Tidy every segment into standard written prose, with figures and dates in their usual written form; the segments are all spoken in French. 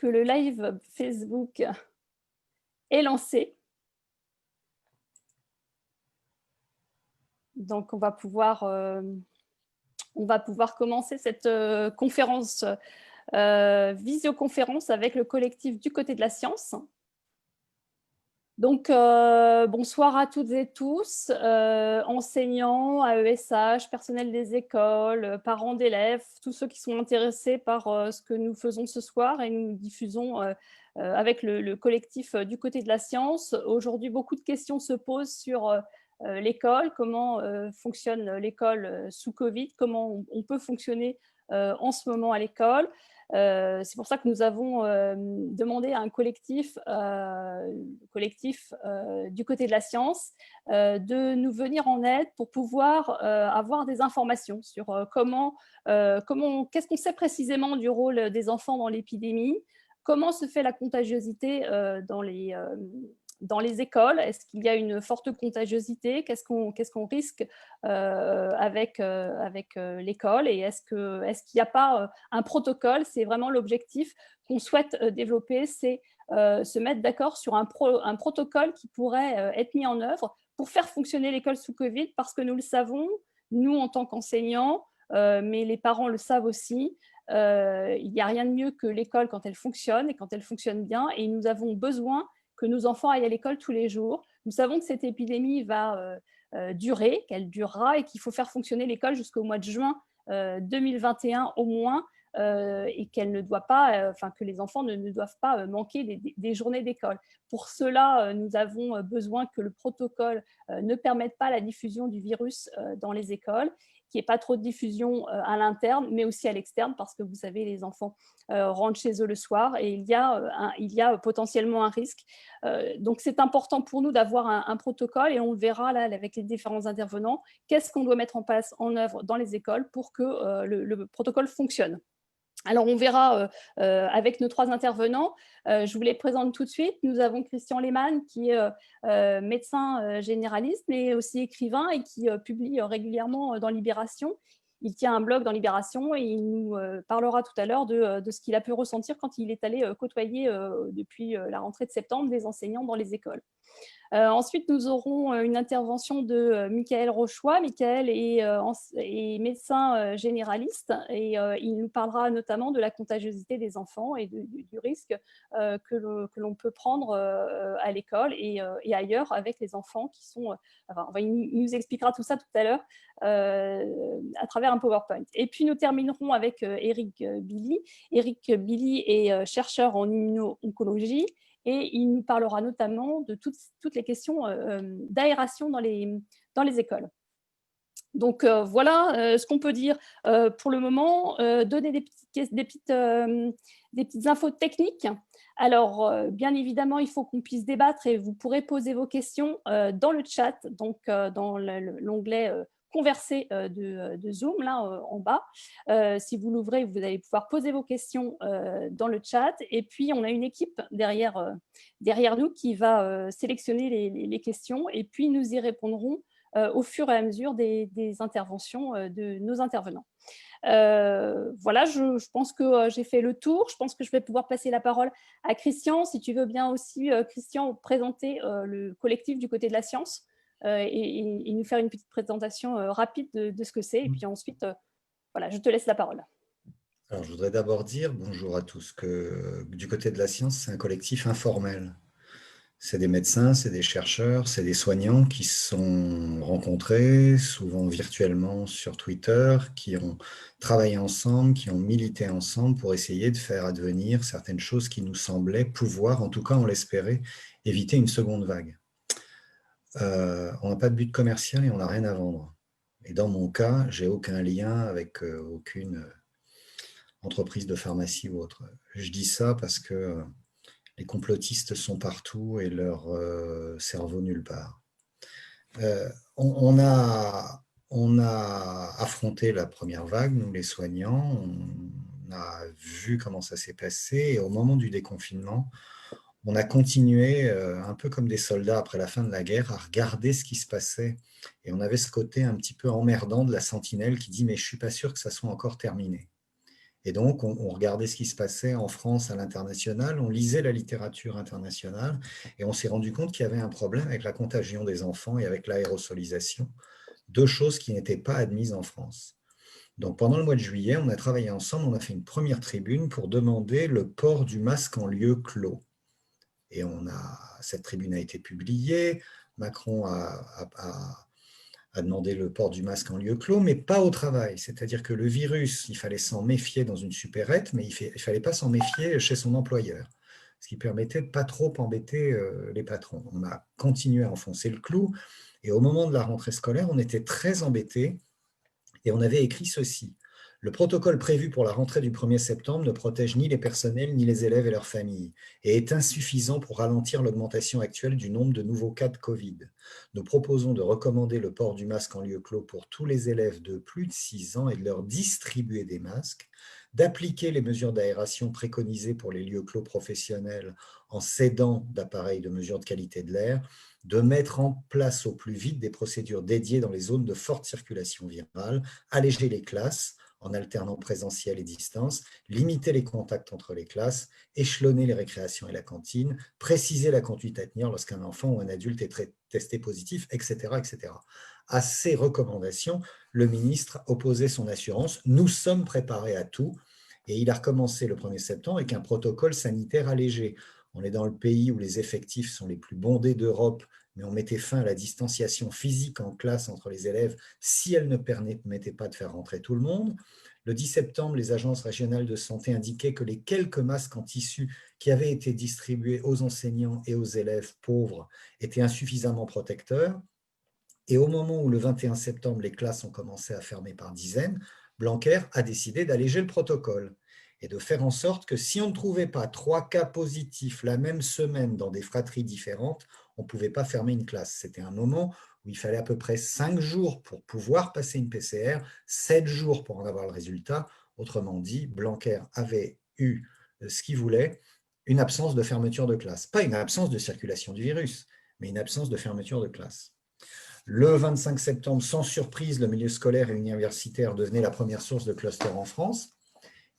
que le live Facebook est lancé. Donc, on va pouvoir commencer cette conférence, visioconférence avec le collectif du côté de la science. Donc, bonsoir à toutes et tous, enseignants, AESH, personnel des écoles, parents d'élèves, tous ceux qui sont intéressés par ce que nous faisons ce soir et nous diffusons avec le collectif du côté de la science. Aujourd'hui, beaucoup de questions se posent sur l'école, comment fonctionne l'école sous Covid, comment on peut fonctionner en ce moment à l'école. C'est pour ça que nous avons demandé à un collectif, du côté de la science de nous venir en aide pour pouvoir avoir des informations sur qu'est-ce qu'on sait précisément du rôle des enfants dans l'épidémie, comment se fait la contagiosité dans les écoles. Est-ce qu'il y a une forte contagiosité? Qu'est-ce qu'on risque avec l'école? Et est-ce qu'il n'y a pas un protocole? C'est vraiment l'objectif qu'on souhaite développer, c'est se mettre d'accord sur un protocole qui pourrait être mis en œuvre pour faire fonctionner l'école sous Covid, parce que nous le savons, nous en tant qu'enseignants, mais les parents le savent aussi, il n'y a rien de mieux que l'école quand elle fonctionne et quand elle fonctionne bien, et nous avons besoin que nos enfants aillent à l'école tous les jours. Nous savons que cette épidémie va durer, qu'elle durera et qu'il faut faire fonctionner l'école jusqu'au mois de juin 2021 au moins, et qu'elle ne doit pas, que les enfants ne doivent pas manquer des journées d'école. Pour cela, nous avons besoin que le protocole ne permette pas la diffusion du virus dans les écoles, qu'il n'y ait pas trop de diffusion à l'interne, mais aussi à l'externe, parce que vous savez, les enfants rentrent chez eux le soir et il y a potentiellement un risque. Donc, c'est important pour nous d'avoir un protocole, et on le verra là avec les différents intervenants, qu'est-ce qu'on doit mettre en œuvre dans les écoles pour que le protocole fonctionne. Alors, on verra avec nos trois intervenants. Je vous les présente tout de suite. Nous avons Christian Lehmann, qui est médecin généraliste, mais aussi écrivain, et qui publie régulièrement dans Libération. Il tient un blog dans Libération et il nous parlera tout à l'heure de ce qu'il a pu ressentir quand il est allé côtoyer depuis la rentrée de septembre des enseignants dans les écoles. Ensuite, nous aurons une intervention de Michael Rochois. Michael est médecin généraliste, et il nous parlera notamment de la contagiosité des enfants et du risque que l'on peut prendre à l'école et ailleurs avec les enfants qui sont... il nous expliquera tout ça tout à l'heure à travers un PowerPoint. Et puis, nous terminerons avec Eric Billy. Eric Billy est chercheur en immuno-oncologie, et il nous parlera notamment de toutes les questions d'aération dans les écoles. Donc, voilà ce qu'on peut dire pour le moment. Donner des petites infos techniques. Alors, bien évidemment, il faut qu'on puisse débattre, et vous pourrez poser vos questions dans le chat, donc dans l'onglet converser de Zoom, là en bas. Si vous l'ouvrez, vous allez pouvoir poser vos questions dans le chat, et puis on a une équipe derrière nous qui va sélectionner les questions, et puis nous y répondrons au fur et à mesure des interventions de nos intervenants. Voilà, je pense que j'ai fait le tour. Je pense que je vais pouvoir passer la parole à Christian. Si tu veux bien aussi, Christian, présenter le collectif du côté de la science et nous faire une petite présentation rapide de ce que c'est. Et puis ensuite, voilà, je te laisse la parole. Alors, je voudrais d'abord dire bonjour à tous, que du côté de la science, c'est un collectif informel. C'est des médecins, c'est des chercheurs, c'est des soignants qui se sont rencontrés, souvent virtuellement sur Twitter, qui ont travaillé ensemble, qui ont milité ensemble pour essayer de faire advenir certaines choses qui nous semblaient pouvoir, en tout cas on l'espérait, éviter une seconde vague. On n'a pas de but commercial et on n'a rien à vendre. Et dans mon cas, j'ai aucun lien avec aucune entreprise de pharmacie ou autre. Je dis ça parce que les complotistes sont partout et leur cerveau nulle part. On a affronté la première vague, nous les soignants, on a vu comment ça s'est passé, et au moment du déconfinement, on a continué, un peu comme des soldats après la fin de la guerre, à regarder ce qui se passait. Et on avait ce côté un petit peu emmerdant de la sentinelle qui dit « mais je ne suis pas sûr que ça soit encore terminé ». Et donc, on regardait ce qui se passait en France, à l'international, on lisait la littérature internationale et on s'est rendu compte qu'il y avait un problème avec la contagion des enfants et avec l'aérosolisation, deux choses qui n'étaient pas admises en France. Donc, pendant le mois de juillet, on a travaillé ensemble, on a fait une première tribune pour demander le port du masque en lieu clos. Et cette tribune a été publiée, Macron a demandé le port du masque en lieu clos, mais pas au travail. C'est-à-dire que le virus, il fallait s'en méfier dans une supérette, mais il ne fallait pas s'en méfier chez son employeur, ce qui permettait de ne pas trop embêter les patrons. On a continué à enfoncer le clou, et au moment de la rentrée scolaire, on était très embêtés, et on avait écrit ceci. Le protocole prévu pour la rentrée du 1er septembre ne protège ni les personnels ni les élèves et leurs familles et est insuffisant pour ralentir l'augmentation actuelle du nombre de nouveaux cas de Covid. Nous proposons de recommander le port du masque en lieu clos pour tous les élèves de plus de 6 ans et de leur distribuer des masques, d'appliquer les mesures d'aération préconisées pour les lieux clos professionnels en s'aidant d'appareils de mesure de qualité de l'air, de mettre en place au plus vite des procédures dédiées dans les zones de forte circulation virale, alléger les classes en alternant présentiel et distance, limiter les contacts entre les classes, échelonner les récréations et la cantine, préciser la conduite à tenir lorsqu'un enfant ou un adulte est testé positif, etc., etc. À ces recommandations, le ministre opposait son assurance. Nous sommes préparés à tout. Et il a recommencé le 1er septembre avec un protocole sanitaire allégé. On est dans le pays où les effectifs sont les plus bondés d'Europe, mais on mettait fin à la distanciation physique en classe entre les élèves si elle ne permettait pas de faire rentrer tout le monde. Le 10 septembre, les agences régionales de santé indiquaient que les quelques masques en tissu qui avaient été distribués aux enseignants et aux élèves pauvres étaient insuffisamment protecteurs. Et au moment où le 21 septembre, les classes ont commencé à fermer par dizaines, Blanquer a décidé d'alléger le protocole et de faire en sorte que si on ne trouvait pas 3 cas positifs la même semaine dans des fratries différentes, on ne pouvait pas fermer une classe. C'était un moment où il fallait à peu près 5 jours pour pouvoir passer une PCR, 7 jours pour en avoir le résultat. Autrement dit, Blanquer avait eu ce qu'il voulait, une absence de fermeture de classe. Pas une absence de circulation du virus, mais une absence de fermeture de classe. Le 25 septembre, sans surprise, le milieu scolaire et universitaire devenait la première source de cluster en France.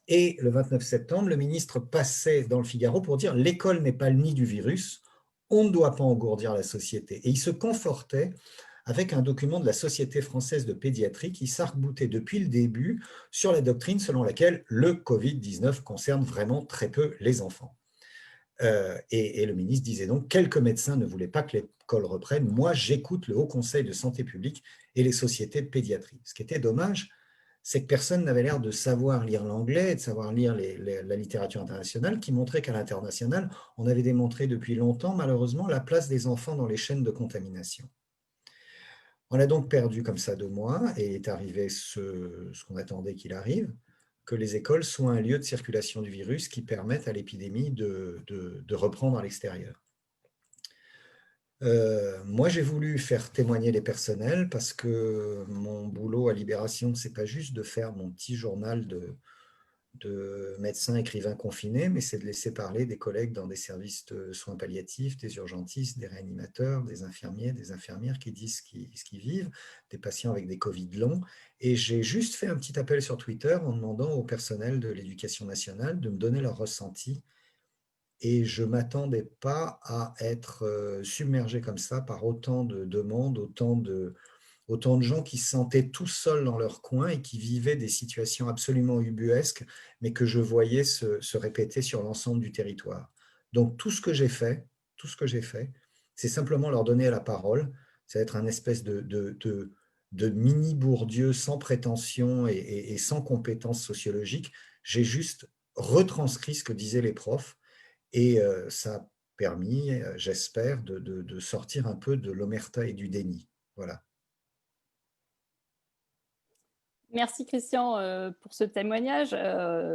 Et le 29 septembre, le ministre passait dans le Figaro pour dire « l'école n'est pas le nid du virus, on ne doit pas engourdir la société ». Et il se confortait avec un document de la Société française de pédiatrie qui s'arc-boutait depuis le début sur la doctrine selon laquelle le Covid-19 concerne vraiment très peu les enfants. Et le ministre disait donc, quelques médecins ne voulaient pas que l'école reprenne. Moi, j'écoute le Haut Conseil de santé publique et les sociétés de pédiatrie. Ce qui était dommage, c'est que personne n'avait l'air de savoir lire l'anglais et de savoir lire la littérature internationale, qui montrait qu'à l'international, on avait démontré depuis longtemps, malheureusement, la place des enfants dans les chaînes de contamination. On a donc perdu comme ça 2 mois et est arrivé ce qu'on attendait qu'il arrive, que les écoles soient un lieu de circulation du virus qui permette à l'épidémie de reprendre à l'extérieur. Moi, j'ai voulu faire témoigner les personnels parce que mon boulot à Libération, ce n'est pas juste de faire mon petit journal de médecins écrivains confinés, mais c'est de laisser parler des collègues dans des services de soins palliatifs, des urgentistes, des réanimateurs, des infirmiers, des infirmières qui disent ce qu'ils vivent, des patients avec des Covid longs. Et j'ai juste fait un petit appel sur Twitter en demandant au personnel de l'Éducation nationale de me donner leur ressenti. Et je ne m'attendais pas à être submergé comme ça par autant de demandes, autant de gens qui se sentaient tout seuls dans leur coin et qui vivaient des situations absolument ubuesques, mais que je voyais se répéter sur l'ensemble du territoire. Donc tout ce que j'ai fait, c'est simplement leur donner la parole. Ça va être un espèce de mini Bourdieu sans prétention et sans compétences sociologiques. J'ai juste retranscrit ce que disaient les profs et ça a permis, j'espère, de sortir un peu de l'omerta et du déni. Voilà. Merci Christian pour ce témoignage.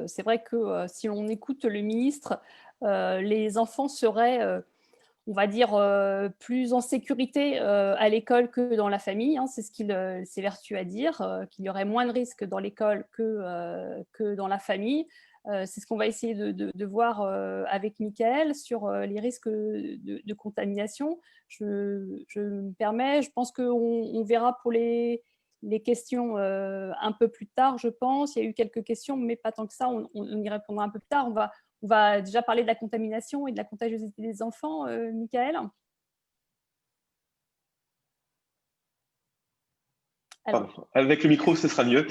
C'est vrai que si on écoute le ministre, les enfants seraient, on va dire, plus en sécurité à l'école que dans la famille. Hein, c'est ce qu'il s'évertue à dire, qu'il y aurait moins de risques dans l'école que dans la famille. C'est ce qu'on va essayer de voir avec Mickaël sur les risques de contamination. Je me permets, je pense qu'on verra pour les les questions un peu plus tard, je pense. Il y a eu quelques questions, mais pas tant que ça. On y répondra un peu plus tard. On va déjà parler de la contamination et de la contagiosité des enfants, Michael. Pardon. Avec le micro, ce sera mieux.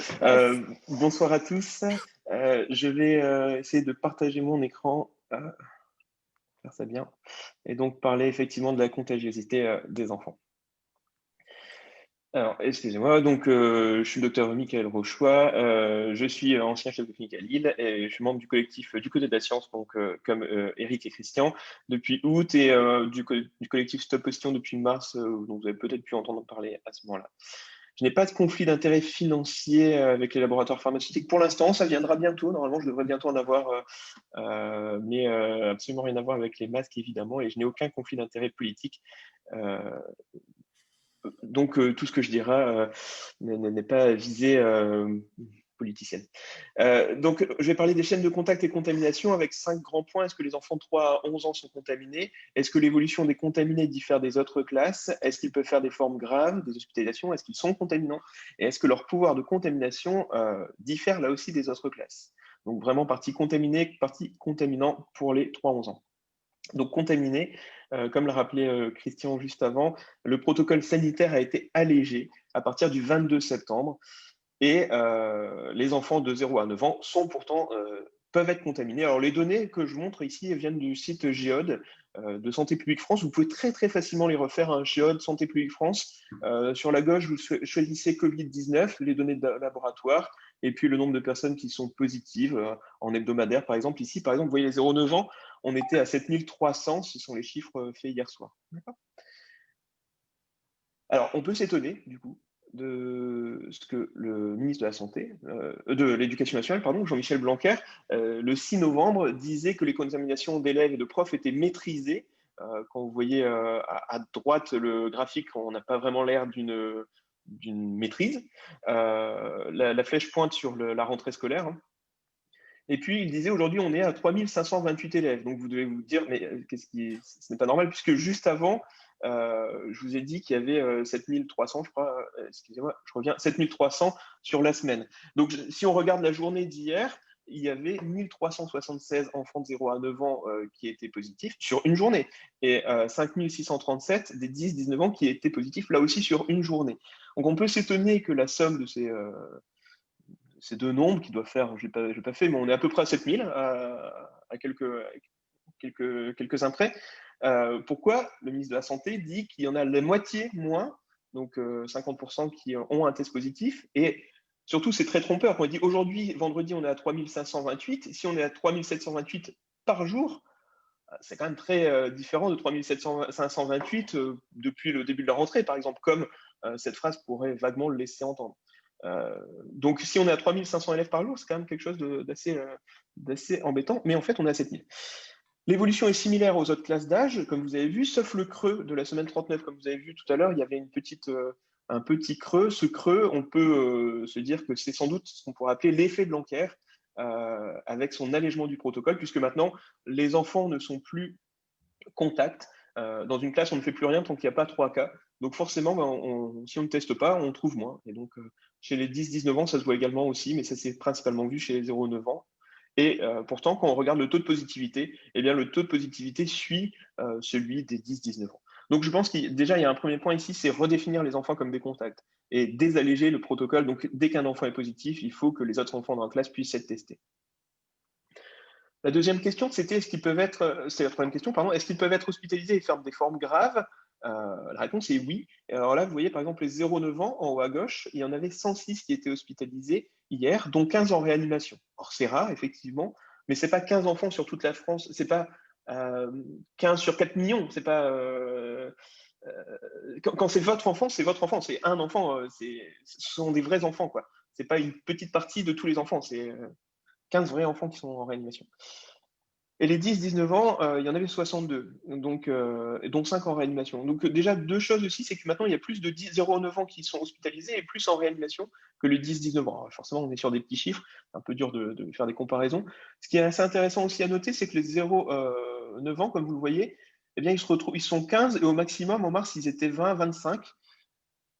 Bonsoir à tous. Je vais essayer de partager mon écran, faire ça bien, et donc parler effectivement de la contagiosité des enfants. Alors, excusez-moi, donc je suis le docteur Michael Rochois, je suis ancien chef de clinique à Lille et je suis membre du collectif du côté de la science, donc comme Eric et Christian, depuis août et du collectif Stop Postillon depuis mars, dont vous avez peut-être pu entendre parler à ce moment-là. Je n'ai pas de conflit d'intérêt financier avec les laboratoires pharmaceutiques. Pour l'instant, ça viendra bientôt. Normalement, je devrais bientôt en avoir, mais absolument rien à voir avec les masques, évidemment, et je n'ai aucun conflit d'intérêt politique. Donc, tout ce que je dirai n'est pas visé politicienne. Donc, je vais parler des chaînes de contact et contamination avec 5 grands points. Est-ce que les enfants de 3 à 11 ans sont contaminés? Est-ce que l'évolution des contaminés diffère des autres classes? Est-ce qu'ils peuvent faire des formes graves, des hospitalisations? Est-ce qu'ils sont contaminants? Et est-ce que leur pouvoir de contamination diffère là aussi des autres classes? Donc, vraiment partie contaminée, partie contaminant pour les 3 à 11 ans. Donc, contaminé, comme l'a rappelé Christian juste avant, le protocole sanitaire a été allégé à partir du 22 septembre et les enfants de 0 à 9 ans peuvent être contaminés. Alors, les données que je montre ici viennent du site Géode de Santé publique France. Vous pouvez très, très facilement les refaire, hein, Géode Santé publique France. Sur la gauche, vous choisissez Covid-19, les données de laboratoire, et puis le nombre de personnes qui sont positives en hebdomadaire, par exemple. Ici, par exemple, vous voyez les 0,9 ans, on était à 7300, ce sont les chiffres faits hier soir. Alors, on peut s'étonner, du coup, de ce que le ministre de la Santé, de l'Éducation nationale, pardon, Jean-Michel Blanquer, le 6 novembre, disait que les contaminations d'élèves et de profs étaient maîtrisées. Quand vous voyez à droite le graphique, on n'a pas vraiment l'air d'une maîtrise. La flèche pointe sur la rentrée scolaire. Hein. Et puis, il disait aujourd'hui, on est à 3528 élèves. Donc, vous devez vous dire, mais ce n'est pas normal, puisque juste avant, je vous ai dit qu'il y avait 7300, je crois, excusez-moi, je reviens, 7300 sur la semaine. Donc, si on regarde la journée d'hier, il y avait 1376 enfants de 0 à 9 ans qui étaient positifs sur une journée et 5637 des 10-19 ans qui étaient positifs là aussi sur une journée. Donc, on peut s'étonner que la somme de ces deux nombres qui doivent faire, je n'ai pas fait, mais on est à peu près à 7000 à quelques-uns près. Pourquoi le ministre de la Santé dit qu'il y en a la moitié moins, donc 50% qui ont un test positif, et surtout c'est très trompeur. Quand on dit aujourd'hui, vendredi, on est à 3528, si on est à 3728 par jour, c'est quand même très différent de 3528 depuis le début de la rentrée, par exemple, comme cette phrase pourrait vaguement le laisser entendre. Donc, si on est à 3500 élèves par jour, c'est quand même quelque chose d'assez embêtant, mais en fait, on est à 7000. L'évolution est similaire aux autres classes d'âge, comme vous avez vu, sauf le creux de la semaine 39, comme vous avez vu tout à l'heure, il y avait un petit creux. Ce creux, on peut se dire que c'est sans doute ce qu'on pourrait appeler l'effet de Blanquer, avec son allègement du protocole, puisque maintenant, les enfants ne sont plus contacts. Dans une classe, on ne fait plus rien tant qu'il n'y a pas 3 cas. Donc forcément, si on ne teste pas, on trouve moins. Et donc, chez les 10-19 ans, ça se voit également aussi, mais ça s'est principalement vu chez les 0-9 ans. Et pourtant, quand on regarde le taux de positivité, eh bien, le taux de positivité suit celui des 10-19 ans. Donc, je pense qu'il y a un premier point ici, c'est redéfinir les enfants comme des contacts et désalléger le protocole. Donc, dès qu'un enfant est positif, il faut que les autres enfants dans la classe puissent être testés. La deuxième question, c'était est-ce qu'ils peuvent être, c'est la troisième question, pardon, est-ce qu'ils peuvent être hospitalisés et faire des formes graves? La réponse est oui. Et alors là, vous voyez par exemple les 0-9 ans en haut à gauche, il y en avait 106 qui étaient hospitalisés hier, dont 15 en réanimation. Alors c'est rare, effectivement, mais c'est pas 15 enfants sur toute la France, c'est pas 15 sur 4 millions, c'est pas. Quand c'est votre enfant, c'est votre enfant, c'est un enfant, ce sont des vrais enfants, quoi. C'est pas une petite partie de tous les enfants, c'est 15 vrais enfants qui sont en réanimation. Et les 10-19 ans, il y en avait 62, donc, dont 5 en réanimation. Donc déjà, deux choses aussi, c'est que maintenant, il y a plus de 0-9 ans qui sont hospitalisés et plus en réanimation que les 10-19 ans. Alors, forcément, on est sur des petits chiffres, c'est un peu dur de faire des comparaisons. Ce qui est assez intéressant aussi à noter, c'est que les 0-9 ans, comme vous le voyez, eh bien, ils sont 15 et au maximum, en mars, ils étaient 20-25.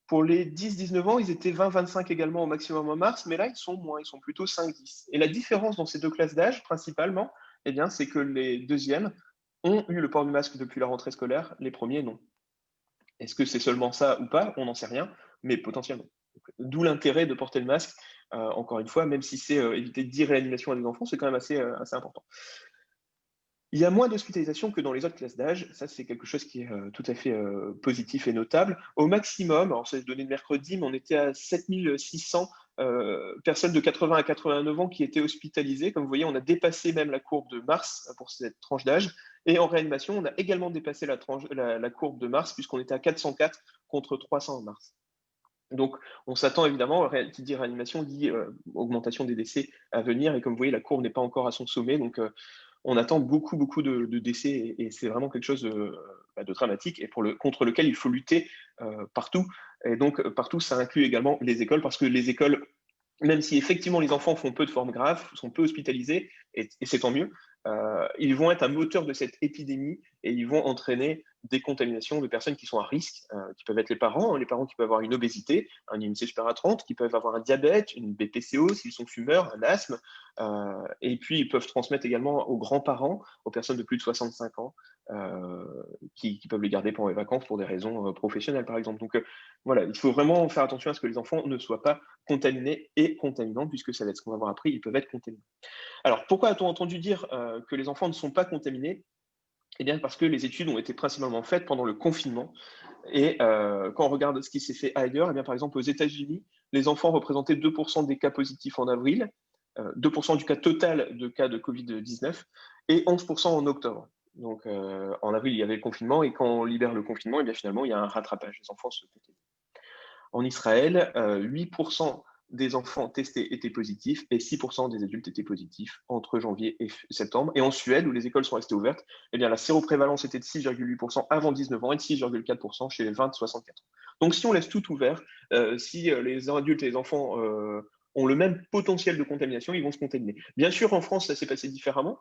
Pour les 10-19 ans, ils étaient 20-25 également au maximum en mars, mais là, ils sont moins, ils sont plutôt 5-10. Et la différence dans ces deux classes d'âge, principalement, eh bien, c'est que les deuxièmes ont eu le port du masque depuis la rentrée scolaire, les premiers non. Est-ce que c'est seulement ça ou pas? On n'en sait rien, mais potentiellement. D'où l'intérêt de porter le masque, encore une fois, même si c'est éviter 10 réanimations à des enfants, c'est quand même assez important. Il y a moins d'hospitalisation que dans les autres classes d'âge. Ça, c'est quelque chose qui est tout à fait positif et notable. Au maximum, alors c'est les données de mercredi, mais on était à 7600 personnes de 80 à 89 ans qui étaient hospitalisées. Comme vous voyez, on a dépassé même la courbe de mars pour cette tranche d'âge. Et en réanimation, on a également dépassé la courbe de mars, puisqu'on était à 404 contre 300 en mars. Donc, on s'attend évidemment, qui dit réanimation, dit augmentation des décès à venir. Et comme vous voyez, la courbe n'est pas encore à son sommet. Donc, on attend beaucoup de décès et c'est vraiment quelque chose de dramatique et contre lequel il faut lutter partout. Et donc, partout, ça inclut également les écoles parce que les écoles, même si effectivement les enfants font peu de formes graves, sont peu hospitalisés, et c'est tant mieux, ils vont être un moteur de cette épidémie et ils vont entraîner des contaminations de personnes qui sont à risque, qui peuvent être les parents qui peuvent avoir une obésité, un IMC supérieur à 30, qui peuvent avoir un diabète, une BPCO s'ils sont fumeurs, un asthme, et puis ils peuvent transmettre également aux grands-parents, aux personnes de plus de 65 ans, qui peuvent les garder pendant les vacances pour des raisons professionnelles par exemple. Donc voilà, il faut vraiment faire attention à ce que les enfants ne soient pas contaminés et contaminants, puisque ça va être ce qu'on va voir après, ils peuvent être contaminants. Alors pourquoi a-t-on entendu dire que les enfants ne sont pas contaminés? Eh bien parce que les études ont été principalement faites pendant le confinement. Et quand on regarde ce qui s'est fait ailleurs, eh bien, par exemple aux États-Unis, les enfants représentaient 2% des cas positifs en avril, 2% du cas total de cas de Covid-19 et 11% en octobre. Donc en avril, il y avait le confinement et quand on libère le confinement, eh bien, finalement, il y a un rattrapage. Les enfants se contaminent. En Israël, 8% des enfants testés étaient positifs et 6% des adultes étaient positifs entre janvier et septembre. Et en Suède, où les écoles sont restées ouvertes, eh bien, la séroprévalence était de 6,8% avant 19 ans et de 6,4% chez les 20-64 ans. Donc si on laisse tout ouvert, si les adultes et les enfants ont le même potentiel de contamination, ils vont se contaminer. Bien sûr, en France, ça s'est passé différemment.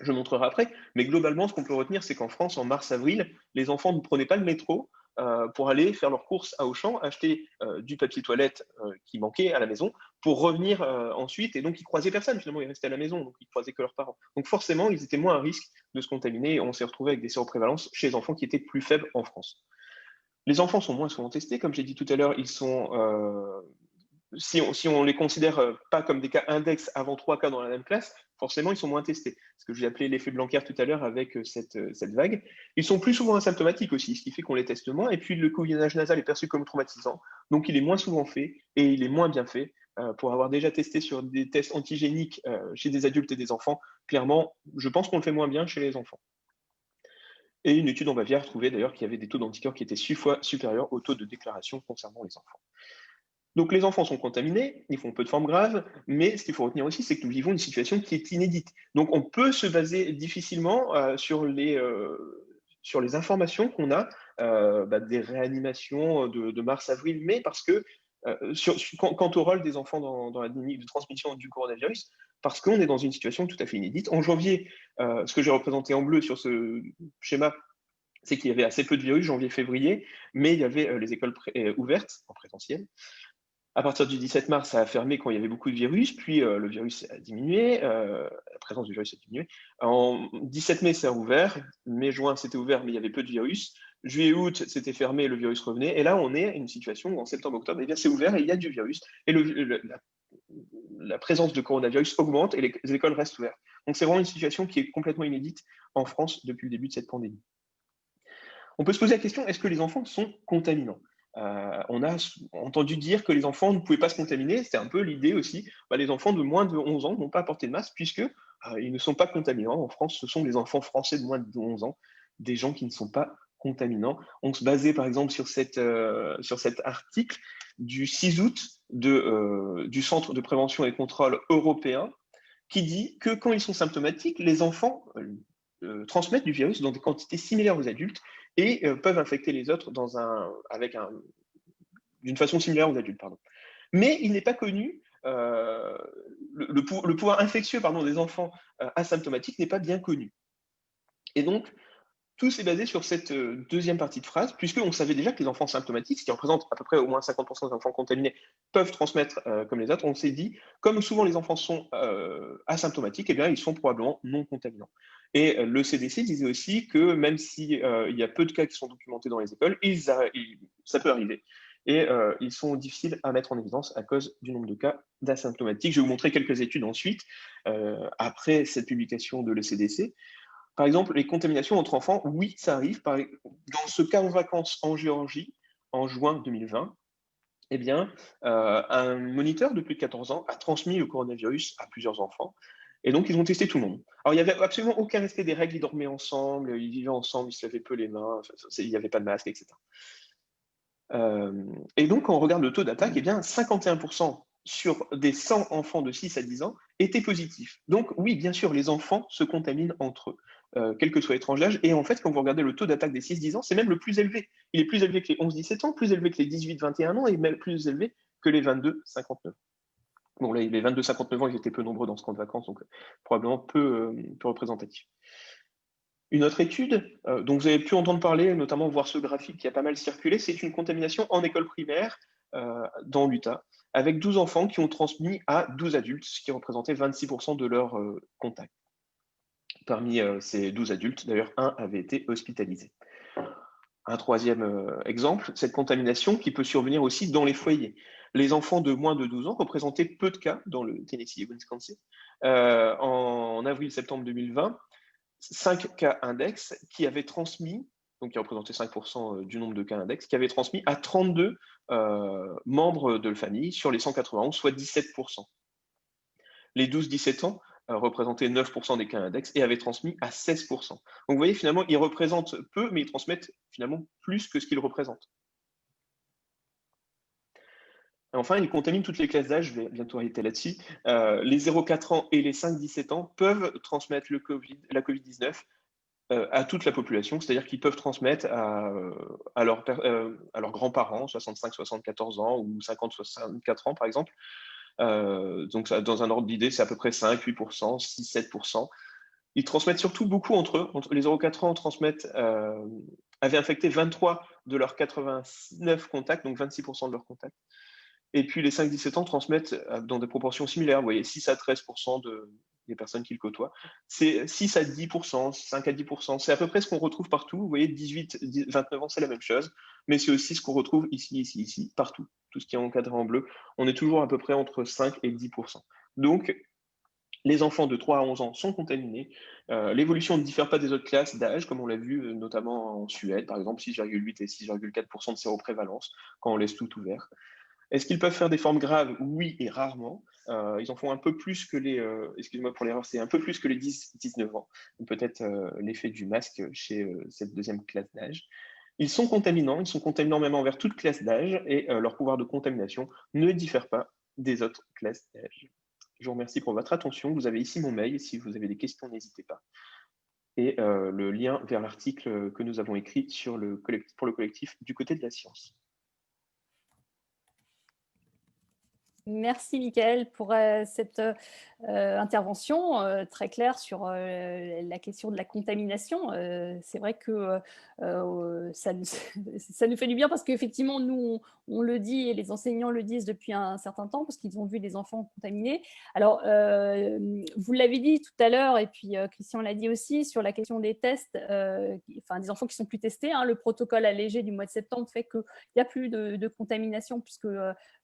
Je montrerai après, mais globalement, ce qu'on peut retenir, c'est qu'en France, en mars-avril, les enfants ne prenaient pas le métro pour aller faire leurs courses à Auchan, acheter du papier toilette qui manquait à la maison, pour revenir ensuite, et donc ils croisaient personne, finalement, ils restaient à la maison, donc ils croisaient que leurs parents. Donc forcément, ils étaient moins à risque de se contaminer, et on s'est retrouvé avec des séroprévalences chez les enfants qui étaient plus faibles en France. Les enfants sont moins souvent testés, comme j'ai dit tout à l'heure, ils sont si on les considère pas comme des cas index avant 3 cas dans la même classe, forcément, ils sont moins testés. Ce que j'ai appelé l'effet Blanquer tout à l'heure avec cette vague. Ils sont plus souvent asymptomatiques aussi, ce qui fait qu'on les teste moins. Et puis, le couvinage nasal est perçu comme traumatisant. Donc, il est moins souvent fait et il est moins bien fait. Pour avoir déjà testé sur des tests antigéniques chez des adultes et des enfants, clairement, je pense qu'on le fait moins bien chez les enfants. Et une étude en Bavière trouvait d'ailleurs qu'il y avait des taux d'anticorps qui étaient 6 fois supérieurs au taux de déclaration concernant les enfants. Donc les enfants sont contaminés, ils font peu de formes graves, mais ce qu'il faut retenir aussi, c'est que nous vivons une situation qui est inédite. Donc on peut se baser difficilement sur les informations qu'on a des réanimations de mars, avril, mai, parce que quant au rôle des enfants dans la dynamique de transmission du coronavirus, parce qu'on est dans une situation tout à fait inédite. En janvier, ce que j'ai représenté en bleu sur ce schéma, c'est qu'il y avait assez peu de virus, janvier-février, mais il y avait les écoles ouvertes en présentiel. À partir du 17 mars, ça a fermé quand il y avait beaucoup de virus, puis le virus a diminué, la présence du virus a diminué. En 17 mai, ça a ouvert, mai-juin, c'était ouvert, mais il y avait peu de virus. Juillet-août, c'était fermé, le virus revenait. Et là, on est à une situation où en septembre-octobre, eh bien, c'est ouvert et il y a du virus. Et la présence de coronavirus augmente et les écoles restent ouvertes. Donc c'est vraiment une situation qui est complètement inédite en France depuis le début de cette pandémie. On peut se poser la question, est-ce que les enfants sont contaminants ? On a entendu dire que les enfants ne pouvaient pas se contaminer. C'était un peu l'idée aussi. Les enfants de moins de 11 ans n'ont pas porté de masque puisque ils ne sont pas contaminants. En France, ce sont des enfants français de moins de 11 ans, des gens qui ne sont pas contaminants. On se basait par exemple sur cet article du 6 août du Centre de prévention et contrôle européen qui dit que quand ils sont symptomatiques, les enfants transmettent du virus dans des quantités similaires aux adultes et peuvent infecter les autres d'une façon similaire aux adultes. Mais il n'est pas connu, le pouvoir infectieux des enfants asymptomatiques n'est pas bien connu. Et donc, Tout s'est basé sur cette deuxième partie de phrase, puisqu'on savait déjà que les enfants symptomatiques, ce qui représente à peu près au moins 50% des enfants contaminés, peuvent transmettre comme les autres. On s'est dit, comme souvent les enfants sont asymptomatiques, eh bien, ils sont probablement non contaminants. Et le CDC disait aussi que même s'il y a peu de cas qui sont documentés dans les écoles, ça peut arriver. Et ils sont difficiles à mettre en évidence à cause du nombre de cas d'asymptomatiques. Je vais vous montrer quelques études ensuite, après cette publication de l'ECDC. Par exemple, les contaminations entre enfants, oui, ça arrive. Dans ce cas en vacances en Géorgie, en juin 2020, eh bien, un moniteur de plus de 14 ans a transmis le coronavirus à plusieurs enfants. Et donc, ils ont testé tout le monde. Alors, il n'y avait absolument aucun respect des règles. Ils dormaient ensemble, ils vivaient ensemble, ils se lavaient peu les mains, il n'y avait pas de masque, etc. Et donc, quand on regarde le taux d'attaque, eh bien, 51% sur des 100 enfants de 6 à 10 ans étaient positifs. Donc, oui, bien sûr, les enfants se contaminent entre eux, quel que soit l'étrange d'âge. Et en fait, quand vous regardez le taux d'attaque des 6-10 ans, c'est même le plus élevé. Il est plus élevé que les 11-17 ans, plus élevé que les 18-21 ans et même plus élevé que les 22-59. Bon, là, les 22-59 ans, ils étaient peu nombreux dans ce camp de vacances, donc probablement peu représentatifs. Une autre étude dont vous avez pu entendre parler, notamment voir ce graphique qui a pas mal circulé, c'est une contamination en école primaire dans l'Utah, avec 12 enfants qui ont transmis à 12 adultes, ce qui représentait 26% de leurs contacts. Parmi ces 12 adultes, d'ailleurs, un avait été hospitalisé. Un troisième exemple, cette contamination qui peut survenir aussi dans les foyers. Les enfants de moins de 12 ans représentaient peu de cas dans le Tennessee et Wisconsin. En avril-septembre 2020, 5 cas index qui avaient transmis, donc qui représentaient 5% du nombre de cas index, qui avaient transmis à 32 membres de la famille sur les 191, soit 17%. Les 12-17 ans représentaient 9% des cas index et avaient transmis à 16%. Donc vous voyez, finalement, ils représentent peu, mais ils transmettent finalement plus que ce qu'ils représentent. Enfin, ils contaminent toutes les classes d'âge, je vais bientôt arrêter là-dessus. Les 0-4 ans et les 5-17 ans peuvent transmettre la Covid-19 à toute la population, c'est-à-dire qu'ils peuvent transmettre à leurs grands-parents, 65-74 ans ou 50-64 ans par exemple. Donc dans un ordre d'idée, c'est à peu près 5-8%, 6-7%. Ils transmettent surtout beaucoup entre eux. Les 0-4 ans avaient infecté 23 de leurs 89 contacts, donc 26% de leurs contacts. Et puis les 5-17 ans transmettent dans des proportions similaires. Vous voyez, 6 à 13% des personnes qu'ils côtoient. C'est 6 à 10%, 5 à 10%. C'est à peu près ce qu'on retrouve partout. Vous voyez, 18-29 ans, c'est la même chose. Mais c'est aussi ce qu'on retrouve ici, partout. Tout ce qui est encadré en bleu. On est toujours à peu près entre 5 et 10%. Donc, les enfants de 3 à 11 ans sont contaminés. L'évolution ne diffère pas des autres classes d'âge, comme on l'a vu notamment en Suède, par exemple, 6,8 et 6,4% de séroprévalence quand on laisse tout ouvert. Est-ce qu'ils peuvent faire des formes graves? Oui, et rarement. Ils en font un peu plus que les, excusez-moi pour l'erreur, c'est un peu plus que les 10-19 ans. Peut-être l'effet du masque chez cette deuxième classe d'âge. Ils sont contaminants même envers toute classe d'âge, et leur pouvoir de contamination ne diffère pas des autres classes d'âge. Je vous remercie pour votre attention. Vous avez ici mon mail. Si vous avez des questions, n'hésitez pas. Et le lien vers l'article que nous avons écrit pour le collectif Du côté de la science. Merci Mickaël pour cette intervention très claire sur la question de la contamination. C'est vrai que ça nous fait du bien parce qu'effectivement, nous, on le dit et les enseignants le disent depuis un certain temps parce qu'ils ont vu des enfants contaminés. Alors, vous l'avez dit tout à l'heure et puis Christian l'a dit aussi sur la question des tests, des enfants qui sont plus testés. Le protocole allégé du mois de septembre fait qu'il n'y a plus de contamination puisque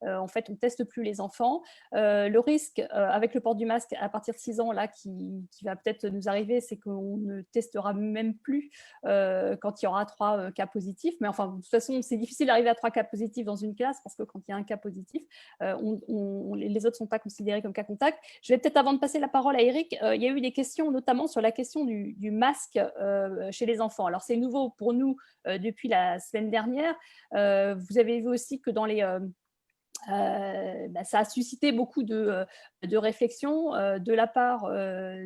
en fait, on ne teste plus les enfants. Le risque avec le port du masque à partir de 6 ans là, qui va peut-être nous arriver, c'est qu'on ne testera même plus quand il y aura 3 cas positifs. Mais enfin, de toute façon, c'est difficile d'arriver à 3 cas positifs dans une classe parce que quand il y a un cas positif, les autres ne sont pas considérés comme cas contact. Je vais peut-être, avant de passer la parole à Eric, il y a eu des questions, notamment sur la question du masque chez les enfants. Alors, c'est nouveau pour nous depuis la semaine dernière. Vous avez vu aussi que dans Ça a suscité beaucoup de réflexions de la part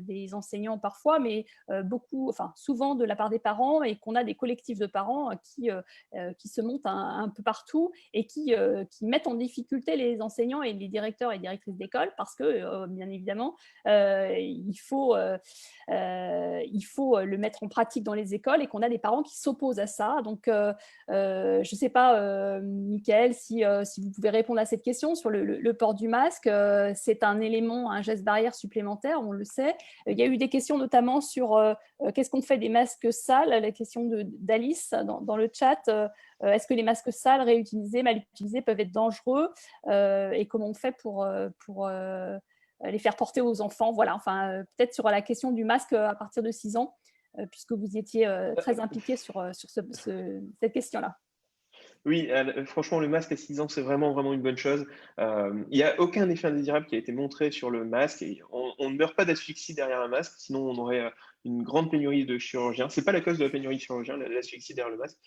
des enseignants parfois, mais souvent de la part des parents, et qu'on a des collectifs de parents qui se montent un peu partout et qui mettent en difficulté les enseignants et les directeurs et directrices d'école, parce que, bien évidemment, il faut le mettre en pratique dans les écoles, et qu'on a des parents qui s'opposent à ça. Donc, je ne sais pas, Mickaël, si vous pouvez répondre à cette question sur le port du masque. C'est un élément, un geste barrière supplémentaire, on le sait. Il y a eu des questions notamment sur qu'est-ce qu'on fait des masques sales, la question d'Alice dans le chat. Est-ce que les masques sales, réutilisés, mal utilisés, peuvent être dangereux, et comment on fait pour les faire porter aux enfants? Voilà, enfin, peut-être sur la question du masque à partir de 6 ans, puisque vous étiez très impliqué sur cette question-là. Oui, franchement, le masque à 6 ans, c'est vraiment, vraiment une bonne chose. Il n'y a aucun effet indésirable qui a été montré sur le masque, et on ne meurt pas d'asphyxie derrière un masque, sinon on aurait une grande pénurie de chirurgiens. Ce n'est pas la cause de la pénurie de chirurgiens, l'asphyxie derrière le masque.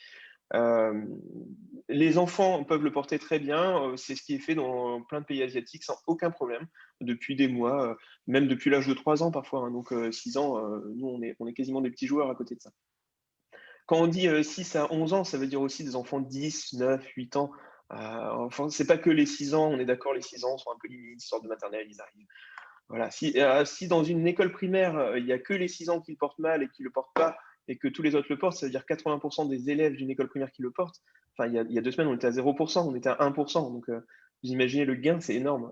Les enfants peuvent le porter très bien, c'est ce qui est fait dans plein de pays asiatiques sans aucun problème, depuis des mois, même depuis l'âge de 3 ans parfois, hein. Donc 6 ans, nous on est quasiment des petits joueurs à côté de ça. Quand on dit 6 à 11 ans, ça veut dire aussi des enfants de 10, 9, 8 ans. Enfin, c'est pas que les 6 ans, on est d'accord, les 6 ans sont un peu limites, ils sortent de maternelle, ils arrivent. Voilà. Si dans une école primaire, il n'y a que les 6 ans qui le portent mal et qui ne le portent pas, et que tous les autres le portent, ça veut dire 80% des élèves d'une école primaire qui le portent. Enfin, il y a 2 semaines, on était à 0%, on était à 1%. Donc, vous imaginez le gain, c'est énorme.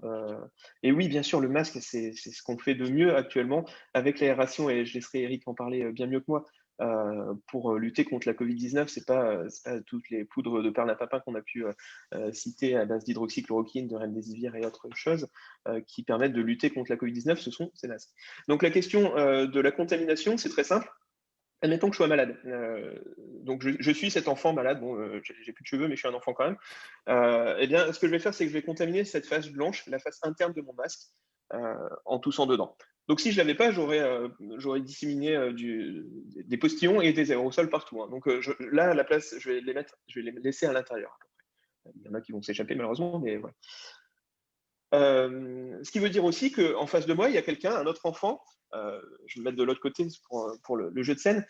Et oui, bien sûr, le masque, c'est ce qu'on fait de mieux actuellement avec l'aération, et je laisserai Eric en parler bien mieux que moi. Pour lutter contre la Covid-19, c'est pas toutes les poudres de perlimpinpin qu'on a pu citer à base d'hydroxychloroquine, de remdesivir et autres choses qui permettent de lutter contre la Covid-19, ce sont ces masques. Donc la question de la contamination, c'est très simple. Admettons que je sois malade. Donc je suis cet enfant malade. Bon, j'ai plus de cheveux, mais je suis un enfant quand même. Eh bien, ce que je vais faire, c'est que je vais contaminer cette face blanche, la face interne de mon masque, en toussant dedans. Donc si je l'avais pas, j'aurais disséminé des postillons et des aérosols partout, hein. Donc là, à la place, je vais les laisser à l'intérieur à peu près. Il y en a qui vont s'échapper malheureusement, mais voilà. Ce qui veut dire aussi qu'en face de moi, il y a quelqu'un, un autre enfant, je vais me mettre de l'autre côté pour le jeu de scène,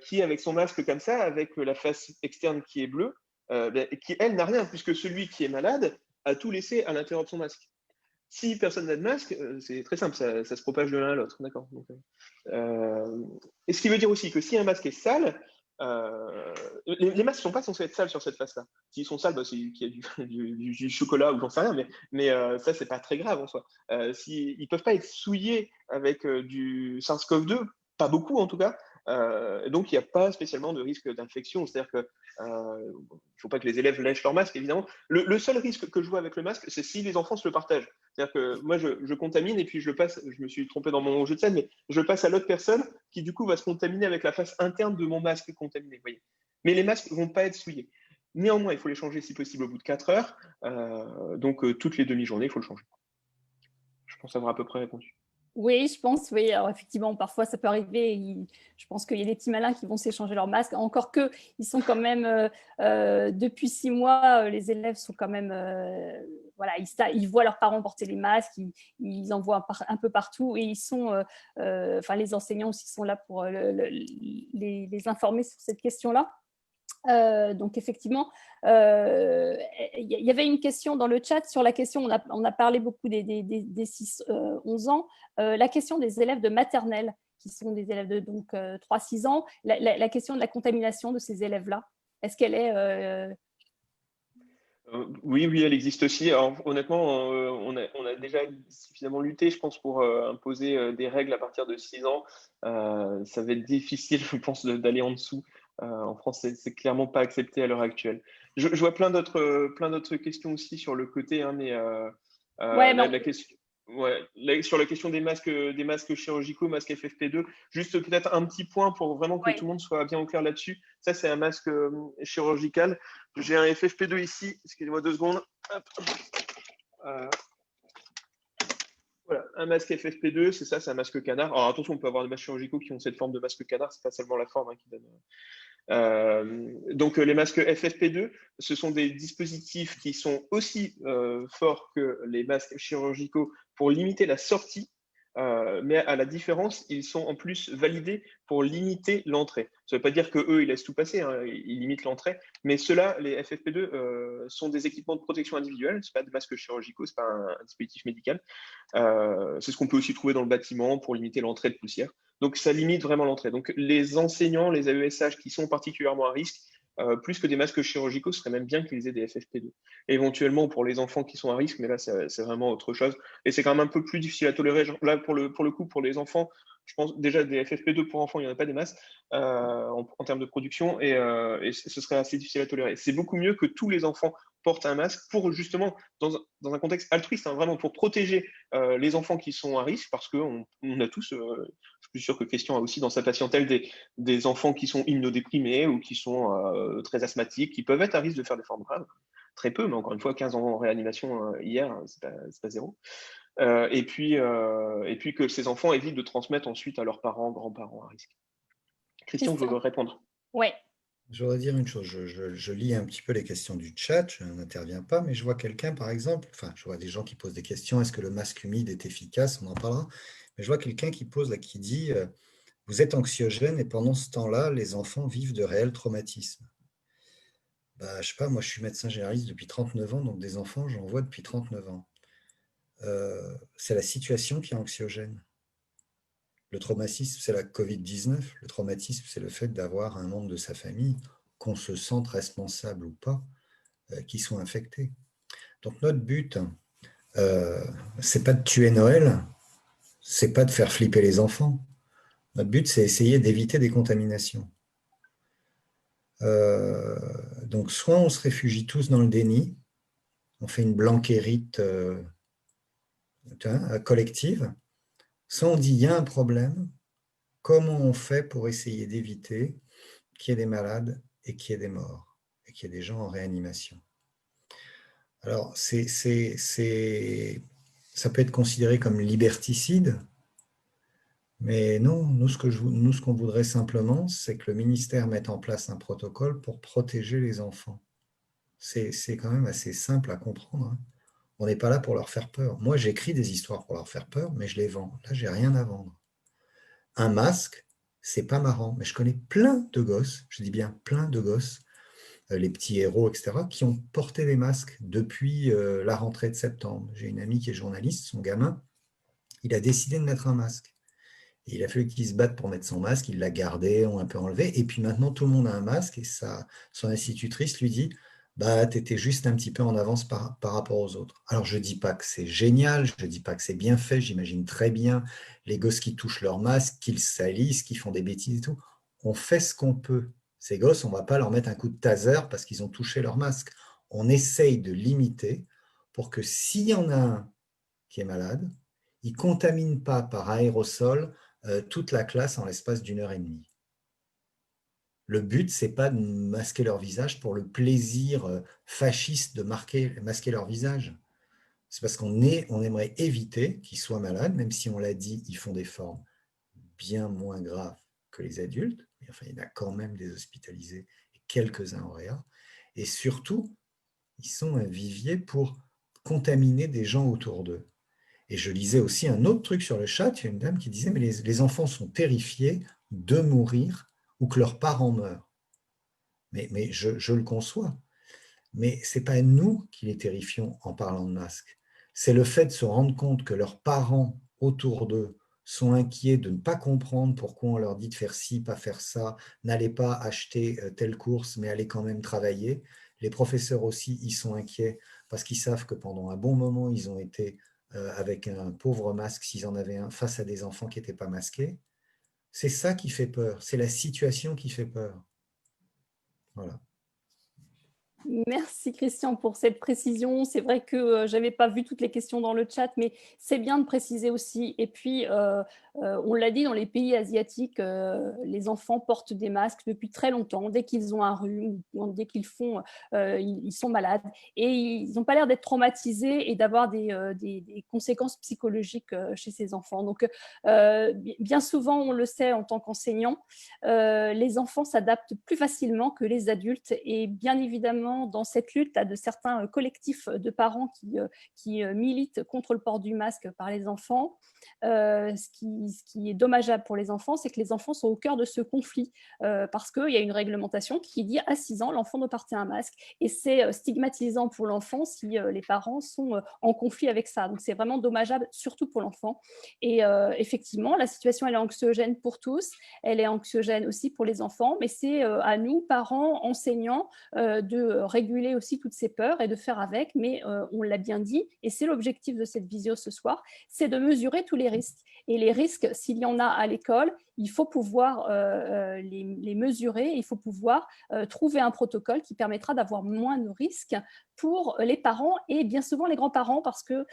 qui, avec son masque comme ça, avec la face externe qui est bleue, qui, elle, n'a rien, puisque celui qui est malade a tout laissé à l'intérieur de son masque. Si personne n'a de masque, c'est très simple, ça se propage de l'un à l'autre, d'accord. Et ce qui veut dire aussi que si un masque est sale, les masques ne sont pas censés être sales sur cette face-là. S'ils sont sales, c'est qu'il y a du chocolat ou j'en sais rien, mais ça, c'est pas très grave en soi. Ils ne peuvent pas être souillés avec du SARS-CoV-2, pas beaucoup en tout cas. Donc, il n'y a pas spécialement de risque d'infection. C'est-à-dire que il ne faut pas que les élèves lèchent leur masque, évidemment. Le seul risque que je vois avec le masque, c'est si les enfants se le partagent. C'est-à-dire que moi, je contamine et puis je le passe, je me suis trompé dans mon jeu de scène, mais je le passe à l'autre personne qui, du coup, va se contaminer avec la face interne de mon masque contaminé. Vous voyez. Mais les masques ne vont pas être souillés. Néanmoins, il faut les changer si possible au bout de 4 heures. Donc, toutes les demi-journées, il faut le changer. Je pense avoir à peu près répondu. Oui, je pense, oui. Alors, effectivement, parfois, ça peut arriver. Je pense qu'il y a des petits malins qui vont s'échanger leur masque. Encore que, ils sont quand même, depuis 6 mois, les élèves sont quand même, voilà, ils voient leurs parents porter les masques, ils en voient un peu partout, et ils sont, enfin, les enseignants aussi sont là pour les informer sur cette question-là. Donc effectivement, il y avait une question dans le chat sur la question, on a parlé beaucoup des 6-11 ans, la question des élèves de maternelle, qui sont des élèves de 3-6 ans, la question de la contamination de ces élèves-là, est-ce qu'elle est… Oui, elle existe aussi. Alors, honnêtement, on a déjà suffisamment lutté, je pense, pour imposer des règles à partir de 6 ans. Ça va être difficile, je pense, d'aller en dessous. En France, c'est clairement pas accepté à l'heure actuelle. Je vois plein d'autres questions aussi sur le côté, hein, mais Ouais, la question, sur la question des masques chirurgicaux, masques FFP2, juste peut-être un petit point pour vraiment que tout le monde soit bien au clair là-dessus. Ça, c'est un masque chirurgical. J'ai un FFP2 ici, excusez-moi 2 secondes. Hop. Voilà, un masque FFP2, c'est ça, c'est un masque canard. Alors attention, on peut avoir des masques chirurgicaux qui ont cette forme de masque canard, c'est pas seulement la forme, hein, qui donne Donc, les masques FFP2, ce sont des dispositifs qui sont aussi forts que les masques chirurgicaux pour limiter la sortie, mais à la différence, ils sont en plus validés pour limiter l'entrée. Ça ne veut pas dire qu'eux, ils laissent tout passer, hein, ils limitent l'entrée, mais ceux-là, les FFP2, sont des équipements de protection individuelle, ce n'est pas des masques chirurgicaux, ce n'est pas un dispositif médical. C'est ce qu'on peut aussi trouver dans le bâtiment pour limiter l'entrée de poussière. Donc, ça limite vraiment l'entrée. Donc, les enseignants, les AESH qui sont particulièrement à risque, plus que des masques chirurgicaux, ce serait même bien qu'ils aient des FFP2. Éventuellement pour les enfants qui sont à risque, mais là, c'est vraiment autre chose. Et c'est quand même un peu plus difficile à tolérer. Genre, là, pour le coup, pour les enfants, je pense déjà des FFP2 pour enfants, il n'y en a pas des masses en termes de production, et ce serait assez difficile à tolérer. C'est beaucoup mieux que tous les enfants portent un masque pour justement, dans un contexte altruiste, hein, vraiment pour protéger les enfants qui sont à risque, parce qu'on a tous, je suis sûr que Christian a aussi dans sa patientèle des enfants qui sont immunodéprimés ou qui sont très asthmatiques, qui peuvent être à risque de faire des formes graves. Très peu, mais encore une fois, 15 ans en réanimation hier, c'est pas zéro. Et puis que ces enfants évitent de transmettre ensuite à leurs parents, grands-parents à risque. Christian, je veux répondre. Oui. Je voudrais dire une chose, je lis un petit peu les questions du chat, je n'interviens pas, mais je vois quelqu'un, par exemple, enfin, je vois des gens qui posent des questions, est-ce que le masque humide est efficace? On en parlera. Mais je vois quelqu'un qui pose là, qui dit, vous êtes anxiogène et pendant ce temps-là, les enfants vivent de réels traumatismes. Bah, je sais pas, moi je suis médecin généraliste depuis 39 ans, donc des enfants, j'en vois depuis 39 ans. C'est la situation qui est anxiogène. Le traumatisme, c'est la Covid-19. Le traumatisme, c'est le fait d'avoir un membre de sa famille, qu'on se sente responsable ou pas, qui soit infecté. Donc notre but, c'est pas de tuer Noël, c'est pas de faire flipper les enfants. Notre but, c'est essayer d'éviter des contaminations. Donc soit on se réfugie tous dans le déni, on fait une blanquérite collective, soit on dit il y a un problème, comment on fait pour essayer d'éviter qu'il y ait des malades et qu'il y ait des morts, et qu'il y ait des gens en réanimation. Alors, ça peut être considéré comme liberticide, mais non, nous, ce qu'on voudrait simplement, c'est que le ministère mette en place un protocole pour protéger les enfants. C'est quand même assez simple à comprendre, hein. On n'est pas là pour leur faire peur. Moi, j'écris des histoires pour leur faire peur, mais je les vends. Là, j'ai rien à vendre. Un masque, c'est pas marrant, mais je connais plein de gosses, je dis bien plein de gosses, les petits héros, etc., qui ont porté des masques depuis la rentrée de septembre. J'ai une amie qui est journaliste, son gamin, il a décidé de mettre un masque. Et il a fallu qu'il se batte pour mettre son masque, il l'a gardé, on l'a un peu enlevé, et puis maintenant tout le monde a un masque, et son institutrice lui dit bah, tu étais juste un petit peu en avance par rapport aux autres. Alors je ne dis pas que c'est génial, je ne dis pas que c'est bien fait, j'imagine très bien les gosses qui touchent leur masque, qu'ils salissent, qui font des bêtises et tout. On fait ce qu'on peut. Ces gosses, on ne va pas leur mettre un coup de taser parce qu'ils ont touché leur masque. On essaye de limiter pour que s'il y en a un qui est malade, il ne contamine pas par aérosol toute la classe en l'espace d'une heure et demie. Le but, ce n'est pas de masquer leur visage pour le plaisir fasciste de masquer leur visage. C'est parce qu'on aimerait éviter qu'ils soient malades, même si on l'a dit, ils font des formes bien moins graves que les adultes. Mais enfin, il y en a quand même des hospitalisés et quelques-uns en réa. Et surtout, ils sont un vivier pour contaminer des gens autour d'eux. Et je lisais aussi un autre truc sur le chat, il y a une dame qui disait, mais les enfants sont terrifiés de mourir ou que leurs parents meurent. Mais je le conçois. Mais ce n'est pas nous qui les terrifions en parlant de masque. C'est le fait de se rendre compte que leurs parents autour d'eux sont inquiets de ne pas comprendre pourquoi on leur dit de faire ci, pas faire ça, n'allez pas acheter telle course, mais allez quand même travailler. Les professeurs aussi, ils sont inquiets parce qu'ils savent que pendant un bon moment, ils ont été avec un pauvre masque, s'ils en avaient un, face à des enfants qui n'étaient pas masqués. C'est ça qui fait peur, c'est la situation qui fait peur. Voilà. Merci Christian pour cette précision. C'est vrai que je n'avais pas vu toutes les questions dans le chat, mais c'est bien de préciser aussi. Et puis, on l'a dit, dans les pays asiatiques, les enfants portent des masques depuis très longtemps, dès qu'ils ont un rhume, ou dès qu'ils ils sont malades. Et ils n'ont pas l'air d'être traumatisés et d'avoir des conséquences psychologiques chez ces enfants. Donc, bien souvent, on le sait en tant qu'enseignant, les enfants s'adaptent plus facilement que les adultes. Et bien évidemment, dans cette lutte de certains collectifs de parents qui militent contre le port du masque par les enfants, ce qui est dommageable pour les enfants, c'est que les enfants sont au cœur de ce conflit parce qu'il y a une réglementation qui dit à 6 ans, l'enfant doit porter un masque. Et c'est stigmatisant pour l'enfant si les parents sont en conflit avec ça. Donc, c'est vraiment dommageable, surtout pour l'enfant. Et effectivement, la situation, elle est anxiogène pour tous. Elle est anxiogène aussi pour les enfants, mais c'est à nous, parents, enseignants, de réguler aussi toutes ces peurs et de faire avec. Mais on l'a bien dit, et c'est l'objectif de cette visio ce soir, c'est de mesurer tous les risques. Et les risques, s'il y en a à l'école, il faut pouvoir les mesurer, il faut pouvoir trouver un protocole qui permettra d'avoir moins de risques pour les parents et bien souvent les grands-parents, parce que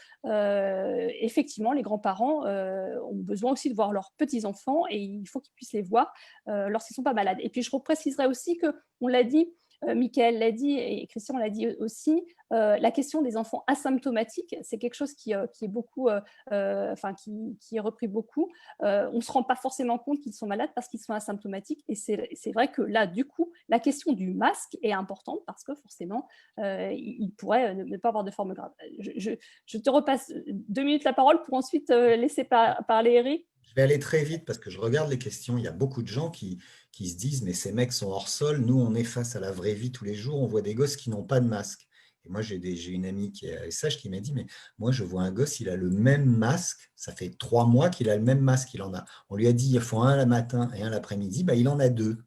effectivement, les grands-parents ont besoin aussi de voir leurs petits-enfants et il faut qu'ils puissent les voir lorsqu'ils ne sont pas malades. Et puis, je repréciserai aussi qu'on l'a dit, Mickaël l'a dit et Christian l'a dit aussi, la question des enfants asymptomatiques, c'est quelque chose qui est beaucoup, qui est repris beaucoup. On ne se rend pas forcément compte qu'ils sont malades parce qu'ils sont asymptomatiques. Et c'est vrai que là, du coup, la question du masque est importante parce que forcément, il pourrait ne pas avoir de forme grave. Je te repasse 2 minutes la parole pour ensuite laisser parler Eric. Je vais aller très vite parce que je regarde les questions. Il y a beaucoup de gens qui se disent « mais ces mecs sont hors sol, nous on est face à la vraie vie tous les jours, on voit des gosses qui n'ont pas de masque ». Et moi, j'ai une amie qui est ASH qui m'a dit « mais moi, je vois un gosse, il a le même masque, ça fait 3 mois qu'il a le même masque, il en a. On lui a dit, il faut un le matin et un l'après-midi, il en a 2.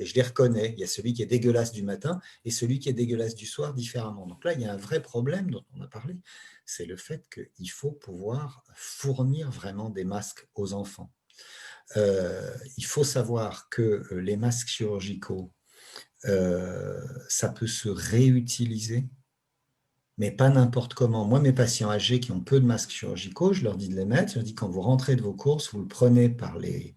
Et je les reconnais, il y a celui qui est dégueulasse du matin et celui qui est dégueulasse du soir différemment. » Donc là, il y a un vrai problème dont on a parlé, c'est le fait qu'il faut pouvoir fournir vraiment des masques aux enfants. Il faut savoir que les masques chirurgicaux, ça peut se réutiliser, mais pas n'importe comment. Moi, mes patients âgés qui ont peu de masques chirurgicaux, je leur dis de les mettre, je leur dis quand vous rentrez de vos courses, vous le prenez par les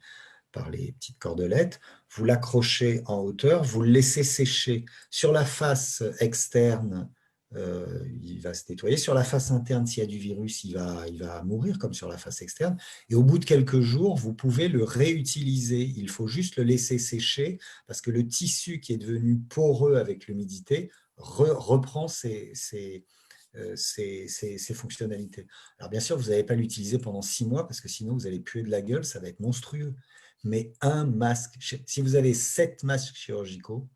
petites cordelettes, vous l'accrochez en hauteur, vous le laissez sécher. Sur la face externe, il va se nettoyer. Sur la face interne, s'il y a du virus, il va mourir comme sur la face externe. Et au bout de quelques jours, vous pouvez le réutiliser. Il faut juste le laisser sécher parce que le tissu qui est devenu poreux avec l'humidité reprend ses fonctionnalités. Alors bien sûr, vous n'allez pas l'utiliser pendant 6 mois parce que sinon vous allez puer de la gueule, ça va être monstrueux. Mais un masque, si vous avez 7 masques chirurgicaux,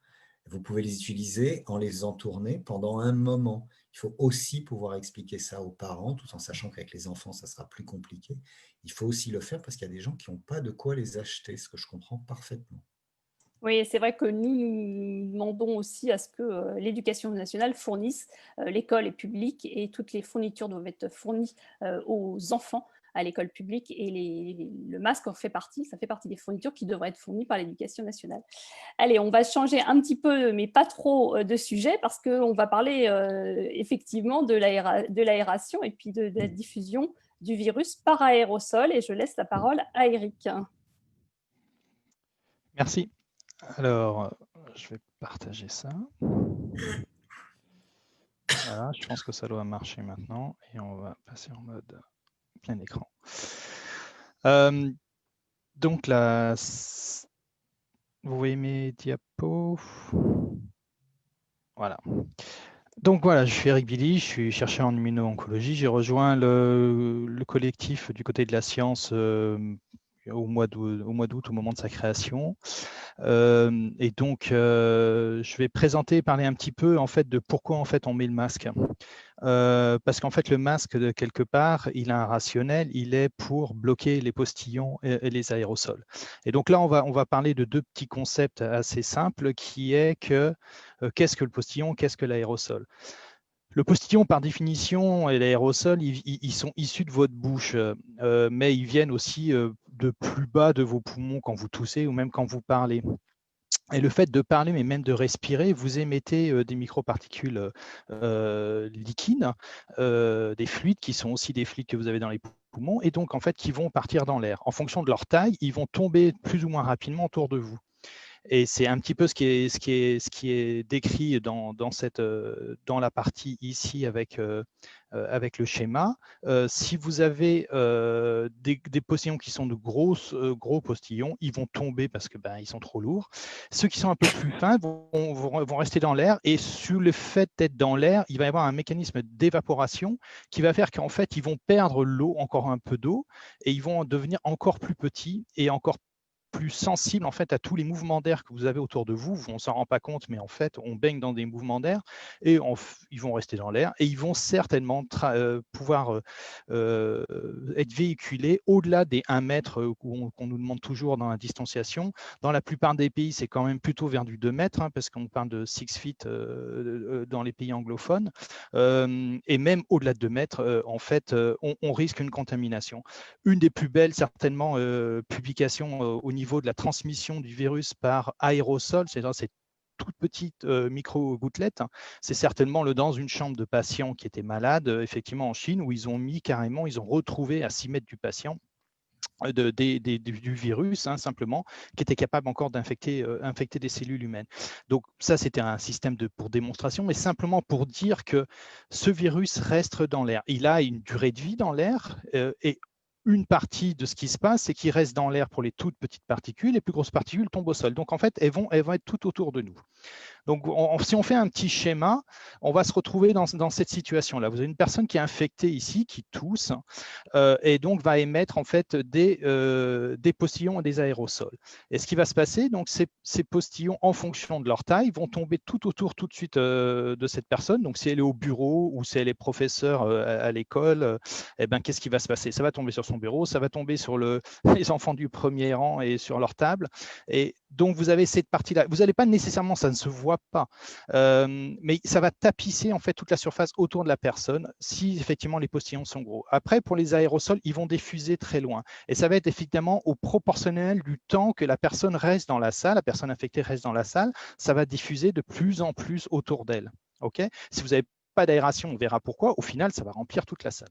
vous pouvez les utiliser en les entournant pendant un moment. Il faut aussi pouvoir expliquer ça aux parents, tout en sachant qu'avec les enfants, ça sera plus compliqué. Il faut aussi le faire parce qu'il y a des gens qui n'ont pas de quoi les acheter, ce que je comprends parfaitement. Oui, c'est vrai que nous demandons aussi à ce que l'éducation nationale fournisse, l'école est publique et toutes les fournitures doivent être fournies aux enfants à l'école publique et le masque en fait partie, ça fait partie des fournitures qui devraient être fournies par l'éducation nationale. Allez, on va changer un petit peu, mais pas trop de sujet parce qu'on va parler effectivement de l'aération et puis de la diffusion du virus par aérosol et je laisse la parole à Eric. Merci. Alors, je vais partager ça. Voilà, je pense que ça doit marcher maintenant et on va passer en mode plein écran. Donc là, vous voyez mes diapos? Voilà. Donc voilà, je suis Eric Billy, je suis chercheur en immuno-oncologie. J'ai rejoint le collectif du côté de la science au mois d'août, au moment de sa création. Et donc, je vais présenter, parler un petit peu en fait de pourquoi en fait on met le masque. Parce qu'en fait, le masque, de quelque part, il a un rationnel, il est pour bloquer les postillons et les aérosols. Et donc là, on va parler de 2 petits concepts assez simples, qui est que qu'est-ce que le postillon, qu'est-ce que l'aérosol? Le postillon, par définition, et l'aérosol, ils sont issus de votre bouche, mais ils viennent aussi de plus bas de vos poumons quand vous toussez ou même quand vous parlez. Et le fait de parler, mais même de respirer, vous émettez des microparticules liquides, des fluides qui sont aussi des fluides que vous avez dans les poumons, et donc en fait qui vont partir dans l'air. En fonction de leur taille, ils vont tomber plus ou moins rapidement autour de vous. Et c'est un petit peu ce qui est décrit dans la partie ici avec le schéma. Si vous avez des postillons qui sont de gros postillons, ils vont tomber parce que ils sont trop lourds. Ceux qui sont un peu plus fins vont rester dans l'air, et sur le fait d'être dans l'air, il va y avoir un mécanisme d'évaporation qui va faire qu'en fait, ils vont perdre l'eau, encore un peu d'eau, et ils vont devenir encore plus petits et encore plus sensible en fait à tous les mouvements d'air que vous avez autour de vous. On ne s'en rend pas compte, mais en fait, on baigne dans des mouvements d'air, et ils vont rester dans l'air, et ils vont certainement pouvoir être véhiculés au-delà des 1 mètre qu'on nous demande toujours dans la distanciation. Dans la plupart des pays, c'est quand même plutôt vers du 2 mètres, parce qu'on parle de 6 feet dans les pays anglophones. Et même au-delà de 2 mètres, en fait, on risque une contamination. Une des plus belles, certainement, publications au niveau de la transmission du virus par aérosol, c'est-à-dire ces toutes petites micro-gouttelettes. C'est certainement dans une chambre de patient qui était malade, effectivement en Chine, où ils ont retrouvé à 6 mètres du patient du virus, simplement, qui était capable encore d'infecter des cellules humaines. Donc ça, c'était un système pour démonstration, mais simplement pour dire que ce virus reste dans l'air. Il a une durée de vie dans l'air, et une partie de ce qui se passe, c'est qu'il reste dans l'air pour les toutes petites particules, les plus grosses particules tombent au sol. Donc en fait, elles vont être tout autour de nous. Donc, si on fait un petit schéma, on va se retrouver dans cette situation-là. Vous avez une personne qui est infectée ici, qui tousse, et donc va émettre en fait des postillons et des aérosols. Et ce qui va se passer, donc ces postillons, en fonction de leur taille, vont tomber tout autour tout de suite de cette personne. Donc, si elle est au bureau ou si elle est professeure à l'école, qu'est-ce qui va se passer? Ça va tomber sur son bureau, ça va tomber sur les enfants du premier rang et sur leur table. Et donc, vous avez cette partie-là. Vous n'allez pas nécessairement, ça ne se voit pas, mais ça va tapisser en fait toute la surface autour de la personne si effectivement les postillons sont gros. Après, pour les aérosols, ils vont diffuser très loin, et ça va être effectivement au proportionnel du temps que la personne reste dans la salle, la personne infectée reste dans la salle, ça va diffuser de plus en plus autour d'elle. Okay, si vous n'avez pas d'aération, on verra pourquoi, au final, ça va remplir toute la salle.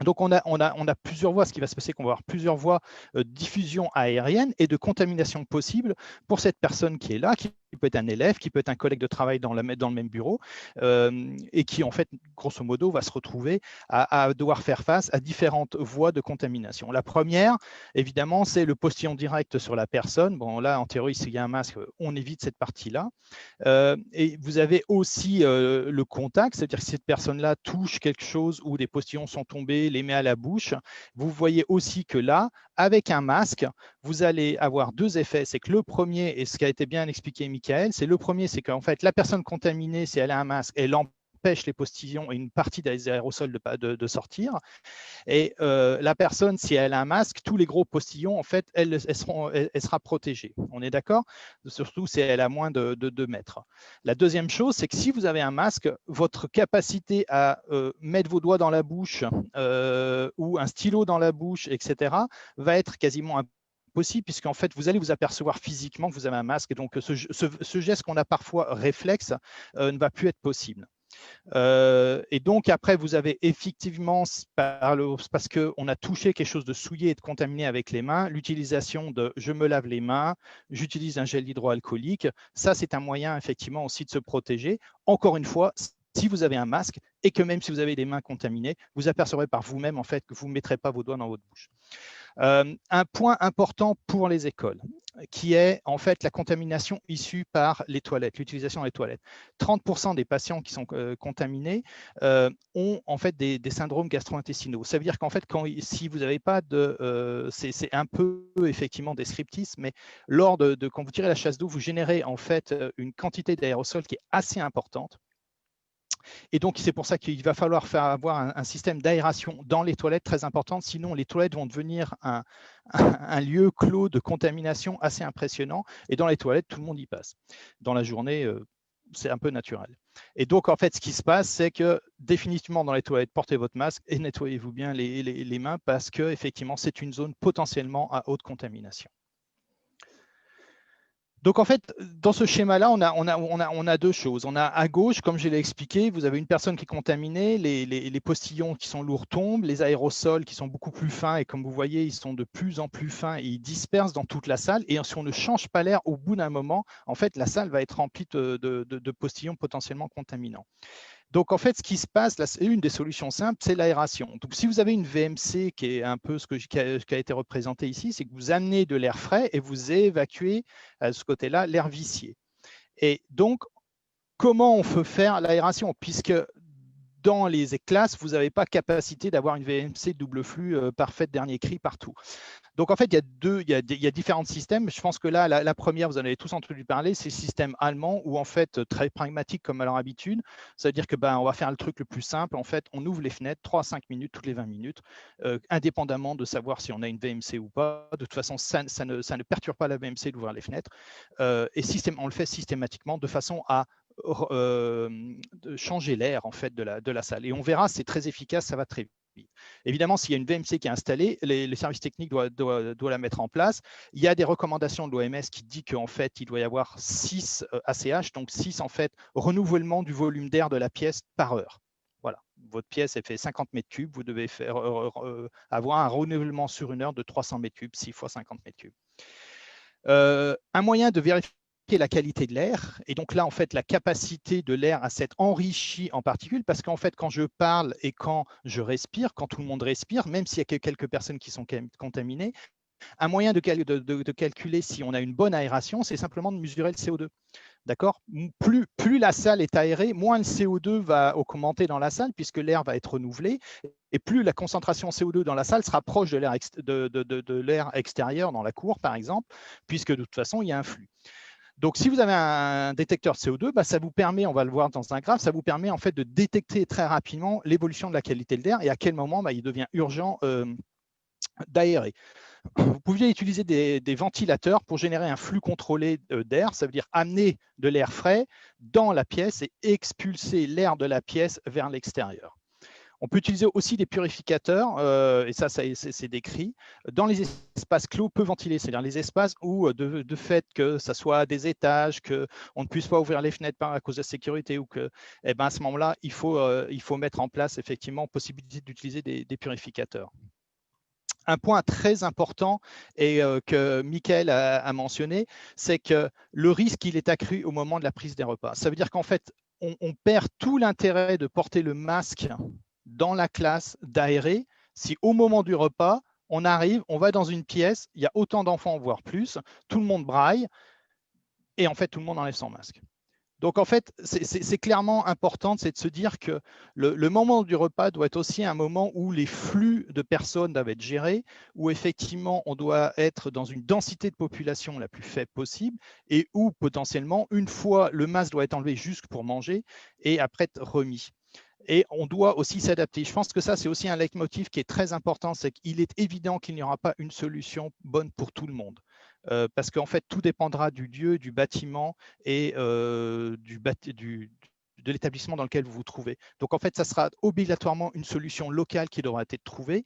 Donc, on a plusieurs voies. Ce qui va se passer, c'est qu'on va avoir plusieurs voies de diffusion aérienne et de contamination possible pour cette personne qui est là, qui peut être un élève, qui peut être un collègue de travail dans le même bureau, et qui, en fait, grosso modo, va se retrouver à devoir faire face à différentes voies de contamination. La première, évidemment, c'est le postillon direct sur la personne. Bon, là, en théorie, s'il y a un masque, on évite cette partie-là. Et vous avez aussi le contact, c'est-à-dire que cette personne-là touche quelque chose où des postillons sont tombés, les met à la bouche. Vous voyez aussi que là, avec un masque, vous allez avoir 2 effets. C'est que le premier, et ce qui a été bien expliqué Michael, c'est le premier, c'est qu'en fait, la personne contaminée, si elle a un masque, elle empêche les postillons et une partie des aérosols de sortir. Et la personne, si elle a un masque, tous les gros postillons, en fait, elle sera protégée. On est d'accord? Surtout si elle a moins de 2 mètres. La deuxième chose, c'est que si vous avez un masque, votre capacité à mettre vos doigts dans la bouche ou un stylo dans la bouche, etc., va être quasiment impossible, puisqu'en fait, vous allez vous apercevoir physiquement que vous avez un masque. Et donc, ce geste qu'on a parfois réflexe ne va plus être possible. Et donc après, vous avez effectivement, parce qu'on a touché quelque chose de souillé et de contaminé avec les mains, l'utilisation de « je me lave les mains », j'utilise un gel hydroalcoolique. Ça, c'est un moyen effectivement aussi de se protéger. Encore une fois, si vous avez un masque et que même si vous avez les mains contaminées, vous apercevrez par vous-même en fait que vous ne mettrez pas vos doigts dans votre bouche. Un point important pour les écoles, qui est en fait la contamination issue par les toilettes, l'utilisation des toilettes. 30% des patients qui sont contaminés ont en fait des syndromes gastro-intestinaux. Ça veut dire qu'en fait, si vous n'avez pas de... c'est un peu effectivement descriptif, mais quand vous tirez la chasse d'eau, vous générez en fait une quantité d'aérosol qui est assez importante. Et donc, c'est pour ça qu'il va falloir avoir un système d'aération dans les toilettes très important. Sinon, les toilettes vont devenir un lieu clos de contamination assez impressionnant. Et dans les toilettes, tout le monde y passe. Dans la journée, c'est un peu naturel. Et donc, en fait, ce qui se passe, c'est que définitivement, dans les toilettes, portez votre masque et nettoyez-vous bien les mains parce que effectivement, c'est une zone potentiellement à haute contamination. Donc, en fait, dans ce schéma-là, on a deux choses. On a à gauche, comme je l'ai expliqué, vous avez une personne qui est contaminée, les postillons qui sont lourds tombent, les aérosols qui sont beaucoup plus fins, et comme vous voyez, ils sont de plus en plus fins et ils dispersent dans toute la salle. Et si on ne change pas l'air, au bout d'un moment, en fait, la salle va être remplie de postillons potentiellement contaminants. Donc, en fait, ce qui se passe, là, c'est une des solutions simples, c'est l'aération. Donc, si vous avez une VMC qui est un peu qui a été représenté ici, c'est que vous amenez de l'air frais et vous évacuez à ce côté-là l'air vicié. Et donc, comment on peut faire l'aération? Puisque dans les classes, vous n'avez pas capacité d'avoir une VMC double flux parfaite, dernier cri partout. Donc, en fait, il y a différents systèmes. Je pense que là, la première, vous en avez tous entendu parler, c'est le système allemand où, en fait, très pragmatique comme à leur habitude, c'est-à-dire que on va faire le truc le plus simple. En fait, on ouvre les fenêtres 3 à 5 minutes toutes les 20 minutes, indépendamment de savoir si on a une VMC ou pas. De toute façon, ça ne perturbe pas la VMC d'ouvrir les fenêtres. Et on le fait systématiquement de façon à de changer l'air en fait de la salle. Et on verra, c'est très efficace, ça va très vite. Évidemment, s'il y a une VMC qui est installée, les services techniques doivent la mettre en place. Il y a des recommandations de l'OMS qui dit qu'en fait, il doit y avoir 6 ACH, donc 6 en fait renouvellements du volume d'air de la pièce par heure. Voilà, votre pièce elle fait 50 mètres cubes, vous devez avoir un renouvellement sur une heure de 300 mètres cubes, 6 fois 50 mètres cubes. Un moyen de vérifier la qualité de l'air, et donc là, en fait, la capacité de l'air à s'être enrichi en particules, parce qu'en fait, quand je parle et quand je respire, quand tout le monde respire, même s'il y a quelques personnes qui sont contaminées, un moyen de calculer si on a une bonne aération, c'est simplement de mesurer le CO2. D'accord ? Plus la salle est aérée, moins le CO2 va augmenter dans la salle, puisque l'air va être renouvelé, et plus la concentration CO2 dans la salle sera proche de l'air extérieur dans la cour, par exemple, puisque de toute façon, il y a un flux. Donc, si vous avez un détecteur de CO2, ça vous permet, on va le voir dans un graphe, ça vous permet en fait de détecter très rapidement l'évolution de la qualité de l'air et à quel moment il devient urgent d'aérer. Vous pouviez utiliser des ventilateurs pour générer un flux contrôlé d'air, ça veut dire amener de l'air frais dans la pièce et expulser l'air de la pièce vers l'extérieur. On peut utiliser aussi des purificateurs, et ça c'est décrit, dans les espaces clos peu ventilés, c'est-à-dire les espaces où, de fait que ça soit des étages, qu'on ne puisse pas ouvrir les fenêtres à cause de la sécurité, ou que, à ce moment-là, il faut mettre en place effectivement possibilité d'utiliser des purificateurs. Un point très important et que Michael a mentionné, c'est que le risque il est accru au moment de la prise des repas. Ça veut dire qu'en fait, on perd tout l'intérêt de porter le masque dans la classe, d'aérer, si au moment du repas, on arrive, on va dans une pièce, il y a autant d'enfants, voire plus, tout le monde braille, et en fait, tout le monde enlève son masque. Donc, en fait, c'est clairement important, c'est de se dire que le moment du repas doit être aussi un moment où les flux de personnes doivent être gérés, où effectivement, on doit être dans une densité de population la plus faible possible, et où potentiellement, une fois, le masque doit être enlevé juste pour manger, et après être remis. Et on doit aussi s'adapter. Je pense que ça, c'est aussi un leitmotiv qui est très important, c'est qu'il est évident qu'il n'y aura pas une solution bonne pour tout le monde. Parce qu'en fait, tout dépendra du lieu, du bâtiment et de l'établissement dans lequel vous vous trouvez. Donc, en fait, ça sera obligatoirement une solution locale qui devra être trouvée.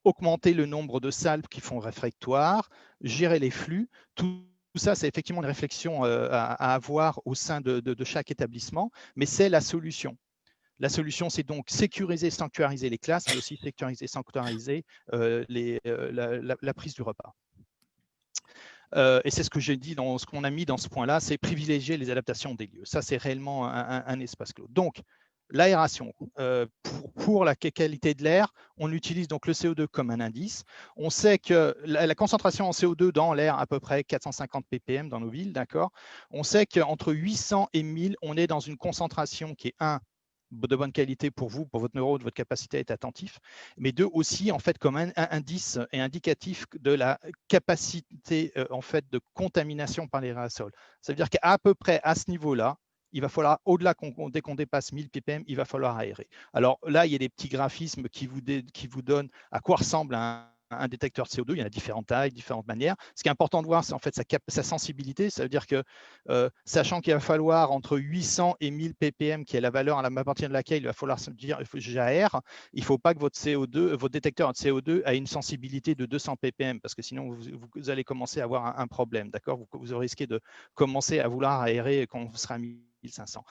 Augmenter le nombre de salles qui font réfectoire, gérer les flux, tout ça, c'est effectivement une réflexion à avoir au sein de chaque établissement, mais c'est la solution. La solution, c'est donc sécuriser, sanctuariser les classes, mais aussi sécuriser, sanctuariser la prise du repas. Et c'est ce que j'ai dit, ce qu'on a mis dans ce point-là, c'est privilégier les adaptations des lieux. Ça, c'est réellement un espace clos. Donc, l'aération, pour la qualité de l'air, on utilise donc le CO2 comme un indice. On sait que la concentration en CO2 dans l'air, à peu près 450 ppm dans nos villes, d'accord. On sait qu'entre 800 et 1000, on est dans une concentration qui est de bonne qualité pour vous, pour votre neurone, votre capacité à être attentif, mais deux aussi en fait comme un indice et indicatif de la capacité en fait de contamination par les aérosols. Ça veut dire qu'à peu près à ce niveau-là, il va falloir, au-delà, dès qu'on dépasse 1000 ppm, il va falloir aérer. Alors là, il y a des petits graphismes qui vous donnent à quoi ressemble un un détecteur de CO2, il y en a différentes tailles, différentes manières. Ce qui est important de voir, c'est en fait sa sensibilité. Ça veut dire que, sachant qu'il va falloir entre 800 et 1000 ppm, qui est la valeur à partir de laquelle il va falloir se dire j'aère, il ne faut pas que votre détecteur de CO2 ait une sensibilité de 200 ppm, parce que sinon, vous allez commencer à avoir un problème. D'accord, vous risquez de commencer à vouloir aérer quand vous serez à 1500.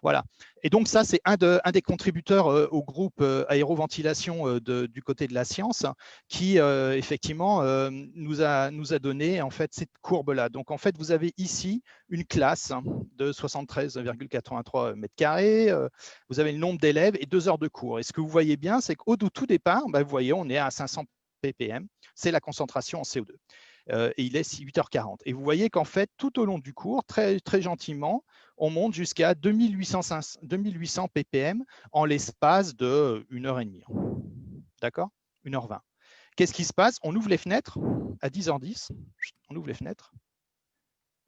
Voilà. Et donc, ça, c'est un des contributeurs au groupe aéroventilation du côté de la science qui, effectivement, nous a donné en fait cette courbe-là. Donc, en fait, vous avez ici une classe de 73,83 mètres carrés. Vous avez le nombre d'élèves et 2 heures de cours. Et ce que vous voyez bien, c'est qu'au tout départ, vous voyez, on est à 500 ppm. C'est la concentration en CO2. Et il est 8h40. Et vous voyez qu'en fait, tout au long du cours, très, très gentiment, on monte jusqu'à 2800 ppm en l'espace de 1h30. D'accord, 1h20. Qu'est-ce qui se passe? On ouvre les fenêtres à 10h10, on ouvre les fenêtres,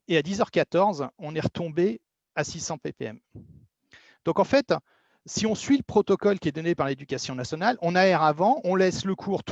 et à 10h14, on est retombé à 600 ppm. Donc en fait, si on suit le protocole qui est donné par l'Éducation nationale, on aère avant, on laisse le cours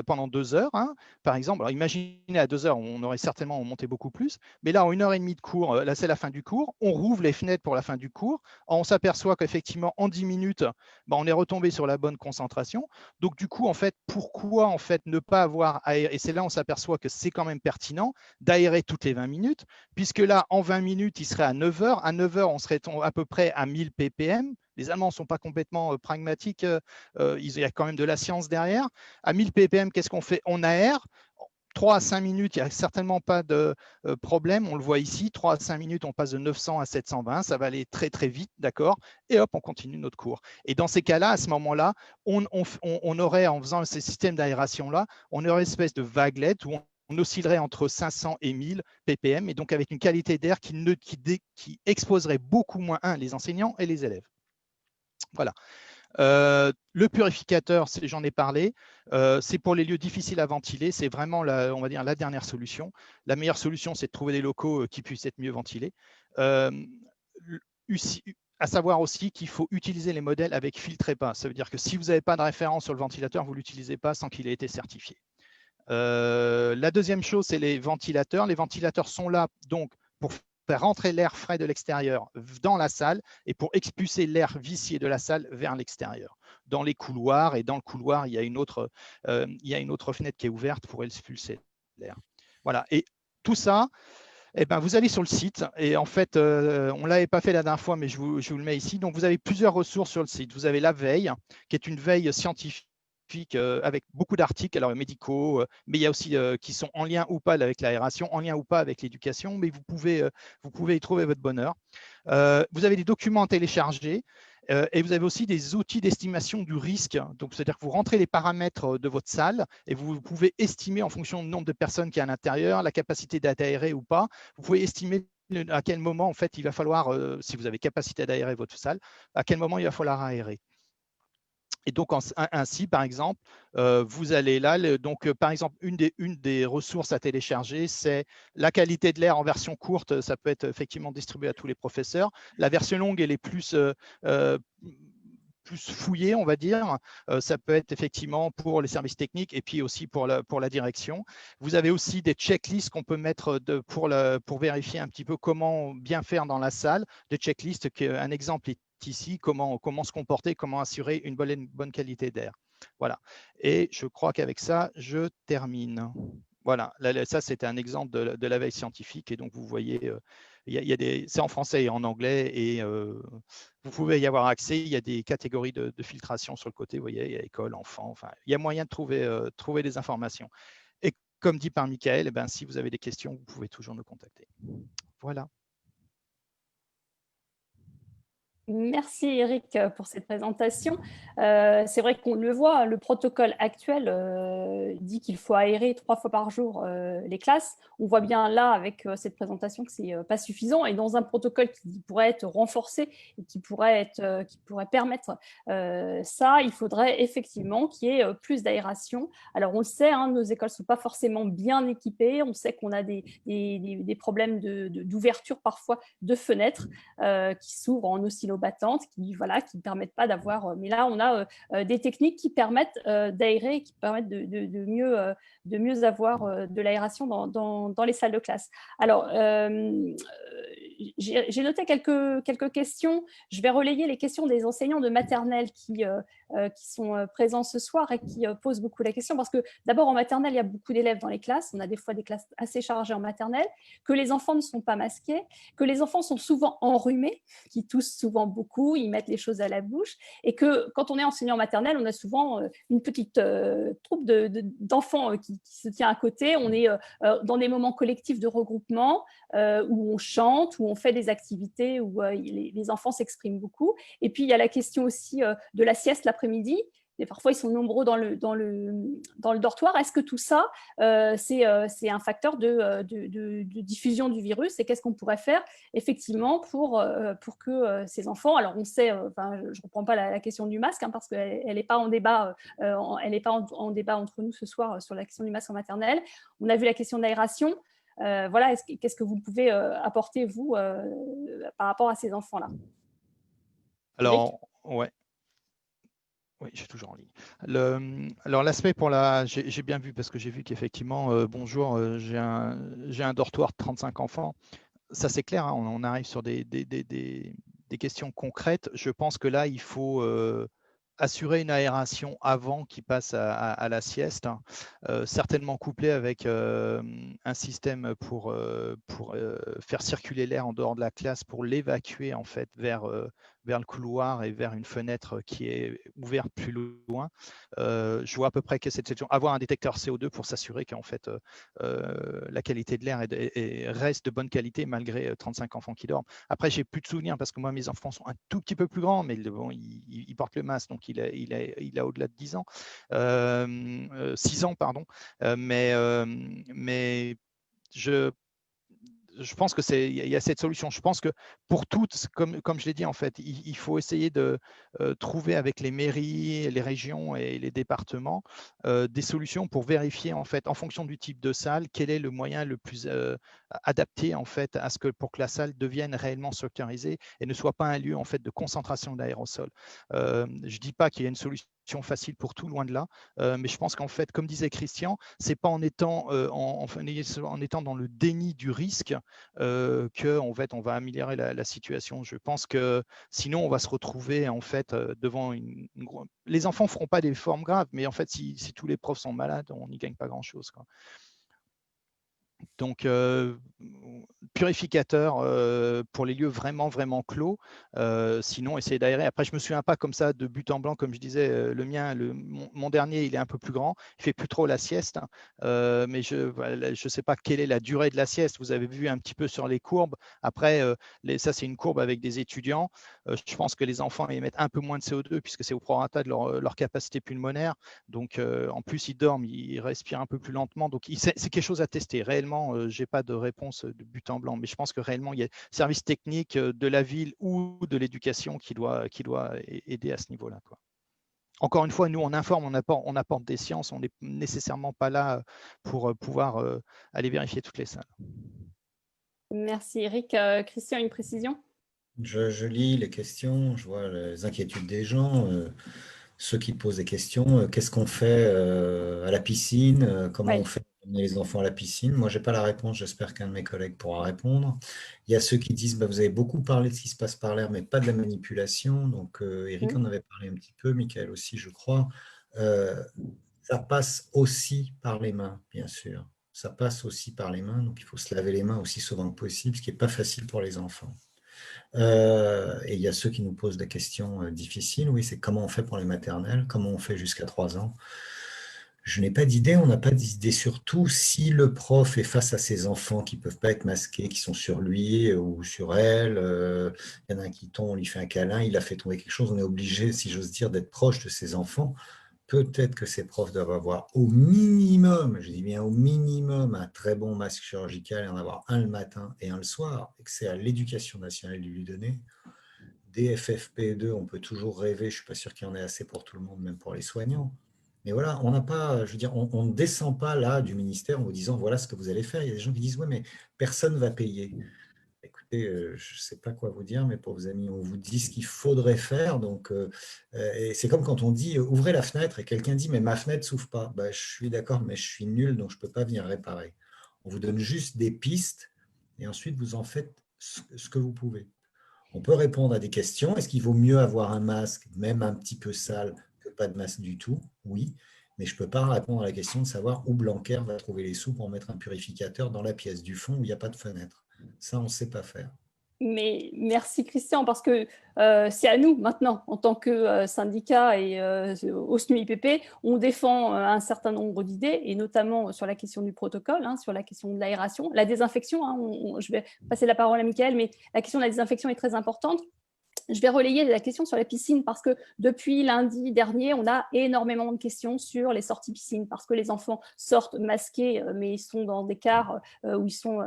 pendant 2 heures, hein, par exemple. Alors imaginez à 2 heures, on aurait certainement monté beaucoup plus, mais là, en 1h30 de cours, là c'est la fin du cours, on rouvre les fenêtres pour la fin du cours, on s'aperçoit qu'effectivement, en 10 minutes, on est retombé sur la bonne concentration. Donc du coup, en fait, pourquoi en fait ne pas avoir aéré? Et c'est là où on s'aperçoit que c'est quand même pertinent d'aérer toutes les 20 minutes, puisque là, en 20 minutes, il serait à 9 heures. À 9 heures, on serait à peu près à 1000 ppm. Les Allemands ne sont pas complètement pragmatiques, il y a quand même de la science derrière. À 1000 ppm, qu'est-ce qu'on fait? On aère. 3 à 5 minutes, il n'y a certainement pas de problème. On le voit ici, 3 à 5 minutes, on passe de 900 à 720. Ça va aller très, très vite, d'accord? Et hop, on continue notre cours. Et dans ces cas-là, à ce moment-là, on aurait, en faisant ces systèmes d'aération-là, on aurait une espèce de vaguelette où on oscillerait entre 500 et 1000 ppm, et donc avec une qualité d'air qui exposerait beaucoup moins, les enseignants et les élèves. Voilà. Le purificateur, j'en ai parlé, c'est pour les lieux difficiles à ventiler, c'est vraiment on va dire la dernière solution. La meilleure solution, c'est de trouver des locaux qui puissent être mieux ventilés. À savoir aussi qu'il faut utiliser les modèles avec filtre EPA. Ça veut dire que si vous n'avez pas de référence sur le ventilateur, vous ne l'utilisez pas sans qu'il ait été certifié. La deuxième chose, c'est les ventilateurs. Les ventilateurs sont là donc pour faire rentrer l'air frais de l'extérieur dans la salle et pour expulser l'air vicié de la salle vers l'extérieur. Dans les couloirs, et dans le couloir, il y a une autre fenêtre qui est ouverte pour expulser l'air. Voilà, et tout ça, vous allez sur le site, et en fait, on ne l'avait pas fait la dernière fois, mais je vous le mets ici. Donc, vous avez plusieurs ressources sur le site. Vous avez la veille, qui est une veille scientifique, avec beaucoup d'articles, alors médicaux, mais il y a aussi qui sont en lien ou pas avec l'aération, en lien ou pas avec l'éducation, mais vous pouvez y trouver votre bonheur. Vous avez des documents à télécharger, et vous avez aussi des outils d'estimation du risque. Donc, c'est-à-dire que vous rentrez les paramètres de votre salle et vous pouvez estimer en fonction du nombre de personnes qu'il y a à l'intérieur, la capacité d'aérer ou pas. Vous pouvez estimer à quel moment, en fait, il va falloir, si vous avez capacité d'aérer votre salle, à quel moment il va falloir aérer. Et donc, ainsi, par exemple, vous allez là, par exemple, une des ressources à télécharger, c'est la qualité de l'air en version courte. Ça peut être effectivement distribué à tous les professeurs. La version longue, elle est plus fouillée, on va dire. Ça peut être effectivement pour les services techniques et puis aussi pour la direction. Vous avez aussi des checklists qu'on peut mettre pour vérifier un petit peu comment bien faire dans la salle. Des checklists, un exemple est ici, comment se comporter, comment assurer une bonne qualité d'air. Voilà. Et je crois qu'avec ça, je termine. Voilà, ça c'était un exemple de la veille scientifique, et donc vous voyez, c'est en français et en anglais, et vous pouvez y avoir accès. Il y a des catégories de filtration sur le côté, vous voyez, il y a école, enfant, enfin, il y a moyen de trouver des informations. Et comme dit par Michael, si vous avez des questions, vous pouvez toujours nous contacter. Voilà. Merci Eric pour cette présentation. C'est vrai qu'on le voit, le protocole actuel dit qu'il faut aérer 3 fois par jour les classes. On voit bien là avec cette présentation que ce n'est pas suffisant, et dans un protocole qui pourrait être renforcé et qui pourrait permettre ça, il faudrait effectivement qu'il y ait plus d'aération. Alors on le sait, nos écoles ne sont pas forcément bien équipées, on sait qu'on a des problèmes d'ouverture parfois de fenêtres qui s'ouvrent en oscillant l'eau battante qui permettent pas d'avoir… mais là, on a des techniques qui permettent d'aérer, qui permettent de mieux avoir de l'aération dans les salles de classe. Alors, j'ai noté quelques questions. Je vais relayer les questions des enseignants de maternelle qui sont présents ce soir et qui posent beaucoup la question parce que d'abord en maternelle, il y a beaucoup d'élèves dans les classes. On a des fois des classes assez chargées en maternelle, que les enfants ne sont pas masqués, que les enfants sont souvent enrhumés, qui toussent souvent beaucoup, ils mettent les choses à la bouche et que quand on est enseignant maternelle, on a souvent une petite troupe d'enfants qui se tient à côté. On est dans des moments collectifs de regroupement où on chante, où on fait des activités, où les enfants s'expriment beaucoup. Et puis, il y a la question aussi de la sieste l'après-midi. Et parfois, ils sont nombreux dans le dortoir. Est-ce que tout ça, c'est un facteur de diffusion du virus? Et qu'est-ce qu'on pourrait faire effectivement pour que ces enfants… Alors, on sait, je ne reprends pas la question du masque, parce qu'elle n'est pas en débat, en débat entre nous ce soir sur la question du masque en maternelle. On a vu la question de l'aération. Voilà, qu'est-ce que vous pouvez apporter, vous, par rapport à ces enfants-là? Alors, ouais. Oui, je suis toujours en ligne. Alors, l'aspect pour j'ai bien vu, parce que j'ai vu qu'effectivement, bonjour, j'ai un dortoir de 35 enfants. Ça, c'est clair, hein, on arrive sur des questions concrètes. Je pense que là, il faut assurer une aération avant qu'ils passent à la sieste, hein, certainement couplé avec un système pour faire circuler l'air en dehors de la classe, pour l'évacuer en fait vers le couloir et vers une fenêtre qui est ouverte plus loin. Je vois à peu près que c'est avoir un détecteur CO2 pour s'assurer qu'en fait la qualité de l'air reste de bonne qualité malgré 35 enfants qui dorment. Après, j'ai plus de souvenirs parce que moi, mes enfants sont un tout petit peu plus grands, mais bon, ils portent le masque, donc il a au-delà de 10 ans, 6 ans, pardon. Mais je pense qu'il y a cette solution. Je pense que pour toutes, comme je l'ai dit, en fait, il faut essayer de trouver avec les mairies, les régions et les départements des solutions pour vérifier, en fait, en fonction du type de salle, quel est le moyen le plus adapté, en fait, pour que la salle devienne réellement sécurisée et ne soit pas un lieu, en fait, de concentration d'aérosols. Je ne dis pas qu'il y a une solution facile pour tout, loin de là, mais je pense qu'en fait, comme disait Christian, c'est pas en étant dans le déni du risque qu'en fait on va améliorer la situation. Je pense que sinon on va se retrouver en fait devant les enfants feront pas des formes graves, mais en fait si tous les profs sont malades, on n'y gagne pas grand chose, quoi. Donc, purificateur pour les lieux vraiment, vraiment clos. Sinon, essayer d'aérer. Après, je ne me souviens pas comme ça de but en blanc, comme je disais, le mien, mon dernier, il est un peu plus grand. Il ne fait plus trop la sieste, hein. Mais je ne sais pas quelle est la durée de la sieste. Vous avez vu un petit peu sur les courbes. Après, ça, c'est une courbe avec des étudiants. Je pense que les enfants émettent un peu moins de CO2 puisque c'est au prorata de leur capacité pulmonaire. Donc, en plus, ils dorment, ils respirent un peu plus lentement. Donc, c'est quelque chose à tester. Réellement, je n'ai pas de réponse de but en blanc, mais je pense que réellement, il y a service technique de la ville ou de l'éducation qui doit aider à ce niveau-là, quoi. Encore une fois, nous, on informe, on apporte des sciences, on n'est nécessairement pas là pour pouvoir aller vérifier toutes les salles. Merci Eric. Christian, une précision? Je lis les questions, je vois les inquiétudes des gens, ceux qui posent des questions. Qu'est-ce qu'on fait à la piscine? Comment on fait pour amener les enfants à la piscine? Moi, je n'ai pas la réponse, j'espère qu'un de mes collègues pourra répondre. Il y a ceux qui disent, vous avez beaucoup parlé de ce qui se passe par l'air, mais pas de la manipulation. Donc, Eric en avait parlé un petit peu, Michael aussi, je crois. Ça passe aussi par les mains, bien sûr. Ça passe aussi par les mains, donc il faut se laver les mains aussi souvent que possible, ce qui n'est pas facile pour les enfants. Et il y a ceux qui nous posent des questions difficiles. Oui, c'est comment on fait pour les maternelles, comment on fait jusqu'à 3 ans. Je n'ai pas d'idée, on n'a pas d'idée, surtout si le prof est face à ses enfants qui ne peuvent pas être masqués, qui sont sur lui ou sur elle. Il y en a un qui tombe, on lui fait un câlin, il a fait tomber quelque chose. On est obligé, si j'ose dire, d'être proche de ses enfants. Peut-être que ces profs doivent avoir au minimum, je dis bien au minimum, un très bon masque chirurgical et en avoir un le matin et un le soir, et que c'est à l'éducation nationale de lui donner. Des FFP2, on peut toujours rêver, je ne suis pas sûr qu'il y en ait assez pour tout le monde, même pour les soignants. Mais voilà, on n'a pas, je veux dire, on ne descend pas là du ministère en vous disant voilà ce que vous allez faire. Il y a des gens qui disent oui, mais personne ne va payer. Écoutez, je ne sais pas quoi vous dire, mes pauvres amis, on vous dit ce qu'il faudrait faire. Donc, et c'est comme quand on dit ouvrez la fenêtre et quelqu'un dit mais ma fenêtre ne s'ouvre pas. Ben, je suis d'accord, mais je suis nul, donc je ne peux pas venir réparer. On vous donne juste des pistes et ensuite vous en faites ce que vous pouvez. On peut répondre à des questions. Est-ce qu'il vaut mieux avoir un masque, même un petit peu sale, que pas de masque du tout? Oui, mais je ne peux pas répondre à la question de savoir où Blanquer va trouver les sous pour mettre un purificateur dans la pièce du fond où il n'y a pas de fenêtre. Ça, on ne sait pas faire. Mais merci Christian, parce que c'est à nous maintenant, en tant que syndicat et au SNUIPP, on défend un certain nombre d'idées, et notamment sur la question du protocole, sur la question de l'aération, la désinfection. Je vais passer la parole à Mickaël, mais la question de la désinfection est très importante. Je vais relayer la question sur la piscine parce que depuis lundi dernier, on a énormément de questions sur les sorties piscine parce que les enfants sortent masqués, mais ils sont dans des cars où ils sont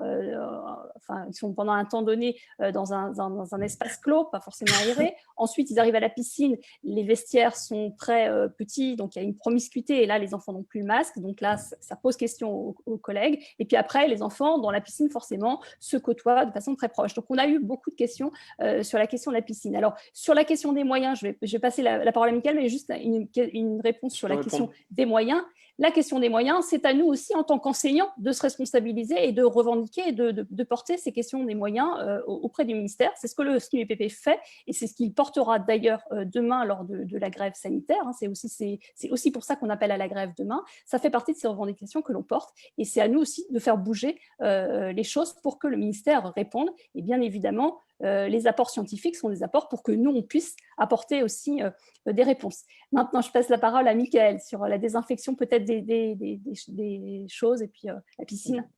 pendant un temps donné dans un espace clos, pas forcément aéré. Ensuite, ils arrivent à la piscine, les vestiaires sont très petits, donc il y a une promiscuité et là, les enfants n'ont plus le masque. Donc là, ça pose question aux collègues. Et puis après, les enfants dans la piscine, forcément, se côtoient de façon très proche. Donc on a eu beaucoup de questions sur la question de la piscine. Alors, sur la question des moyens, je vais passer la parole à Mickaël, mais juste une réponse sur la question des moyens. La question des moyens, c'est à nous aussi, en tant qu'enseignants, de se responsabiliser et de revendiquer et de porter ces questions des moyens auprès du ministère. C'est ce que le SNUIPP fait et c'est ce qu'il portera d'ailleurs demain lors de la grève sanitaire. C'est aussi pour ça qu'on appelle à la grève demain. Ça fait partie de ces revendications que l'on porte et c'est à nous aussi de faire bouger les choses pour que le ministère réponde. Et bien évidemment, les apports scientifiques sont des apports pour que nous, on puisse apporter aussi des réponses. Maintenant, je passe la parole à Mickaël sur la désinfection peut-être des choses et puis la piscine.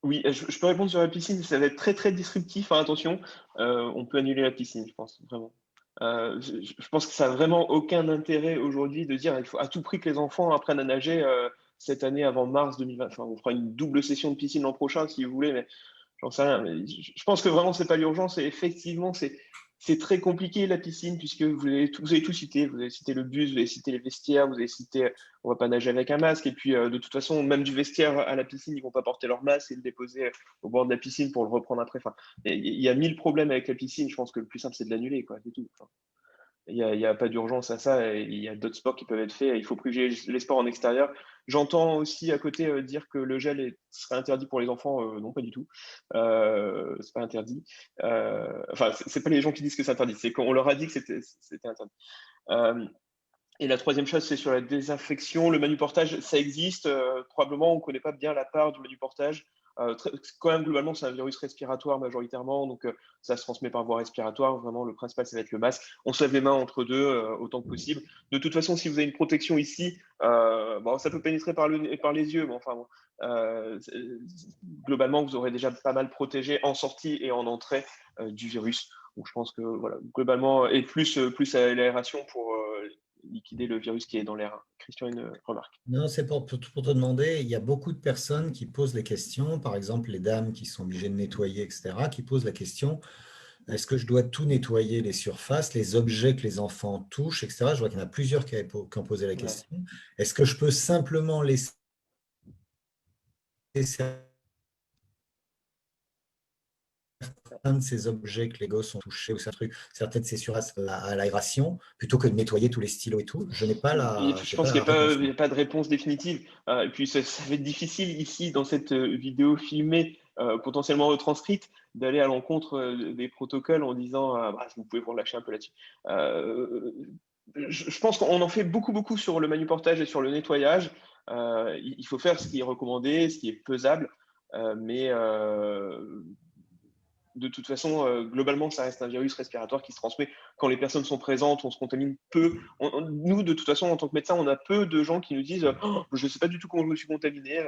Oui, je peux répondre sur la piscine, ça va être très très disruptif, attention, on peut annuler la piscine, je pense, vraiment. Je pense que ça n'a vraiment aucun intérêt aujourd'hui de dire qu'il faut à tout prix que les enfants apprennent à nager cette année avant mars 2020. Enfin, on fera une double session de piscine l'an prochain si vous voulez, mais j'en sais rien. Mais je pense que vraiment, c'est pas l'urgence et effectivement, c'est très compliqué la piscine puisque vous avez tout cité. Vous avez cité le bus, vous avez cité les vestiaires, vous avez cité on va pas nager avec un masque. Et puis de toute façon, même du vestiaire à la piscine, ils vont pas porter leur masque et le déposer au bord de la piscine pour le reprendre après. Enfin, il y a 1000 problèmes avec la piscine. Je pense que le plus simple, c'est de l'annuler, quoi, c'est tout. Enfin, il n'y a pas d'urgence à ça. Il y a d'autres sports qui peuvent être faits. Il faut privilégier les sports en extérieur. J'entends aussi à côté dire que le gel serait interdit pour les enfants. Non, pas du tout. C'est pas interdit. Enfin, c'est pas les gens qui disent que c'est interdit. C'est qu'on leur a dit que c'était interdit. Et la troisième chose, c'est sur la désinfection. Le manuportage, ça existe. Probablement, on ne connaît pas bien la part du manuportage. Quand même, globalement, c'est un virus respiratoire majoritairement, donc ça se transmet par voie respiratoire. Vraiment, le principal, ça va être le masque. On se lave les mains entre deux autant que possible. De toute façon, si vous avez une protection ici, ça peut pénétrer par les yeux, mais enfin, bon, globalement, vous aurez déjà pas mal protégé en sortie et en entrée du virus. Donc, je pense que voilà, globalement, et plus à l'aération pour liquider le virus qui est dans l'air. Christian, une remarque. Non, c'est pour te demander, il y a beaucoup de personnes qui posent les questions, par exemple les dames qui sont obligées de nettoyer, etc., qui posent la question, est-ce que je dois tout nettoyer, les surfaces, les objets que les enfants touchent, etc. Je vois qu'il y en a plusieurs qui ont posé la question. Ouais. Est-ce que je peux simplement laisser certains de ces objets que les gosses ont touchés ou certaines de ces surfaces à l'aération plutôt que de nettoyer tous les stylos et tout? Je n'ai pas la. Je pense qu'il n'y a pas de réponse définitive. Et puis ça va être difficile ici dans cette vidéo filmée, potentiellement retranscrite, d'aller à l'encontre des protocoles en disant vous pouvez vous relâcher un peu là-dessus. Je pense qu'on en fait beaucoup sur le manuportage et sur le nettoyage. Il faut faire ce qui est recommandé, ce qui est pesable, mais de toute façon, globalement, ça reste un virus respiratoire qui se transmet quand les personnes sont présentes, on se contamine peu. Nous, de toute façon, en tant que médecin, on a peu de gens qui nous disent je ne sais pas du tout comment je me suis contaminé.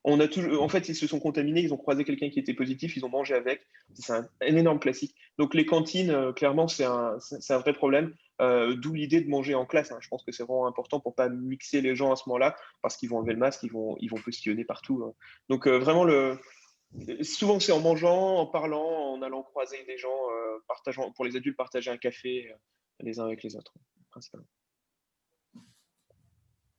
En fait, ils se sont contaminés, ils ont croisé quelqu'un qui était positif, ils ont mangé avec. C'est un énorme classique. Donc, les cantines, clairement, c'est un vrai problème. D'où l'idée de manger en classe. Je pense que c'est vraiment important pour ne pas mixer les gens à ce moment-là, parce qu'ils vont enlever le masque, ils vont postillonner partout. Donc, vraiment, souvent, c'est en mangeant, en parlant, en allant croiser des gens, pour les adultes, partager un café les uns avec les autres, principalement.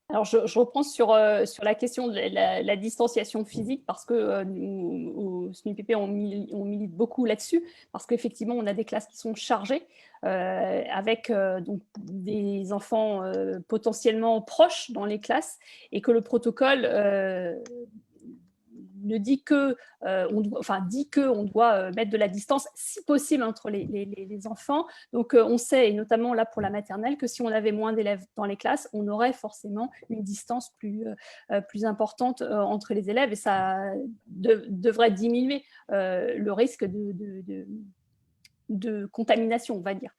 Alors, je reprends sur la question de la distanciation physique parce que nous, au SNUPP, on milite beaucoup là-dessus parce qu'effectivement, on a des classes qui sont chargées avec donc des enfants potentiellement proches dans les classes et que le protocole ne dit que, dit qu'on doit mettre de la distance, si possible, entre les enfants. Donc, on sait, et notamment là pour la maternelle, que si on avait moins d'élèves dans les classes, on aurait forcément une distance plus importante entre les élèves et ça devrait diminuer le risque de contamination, on va dire.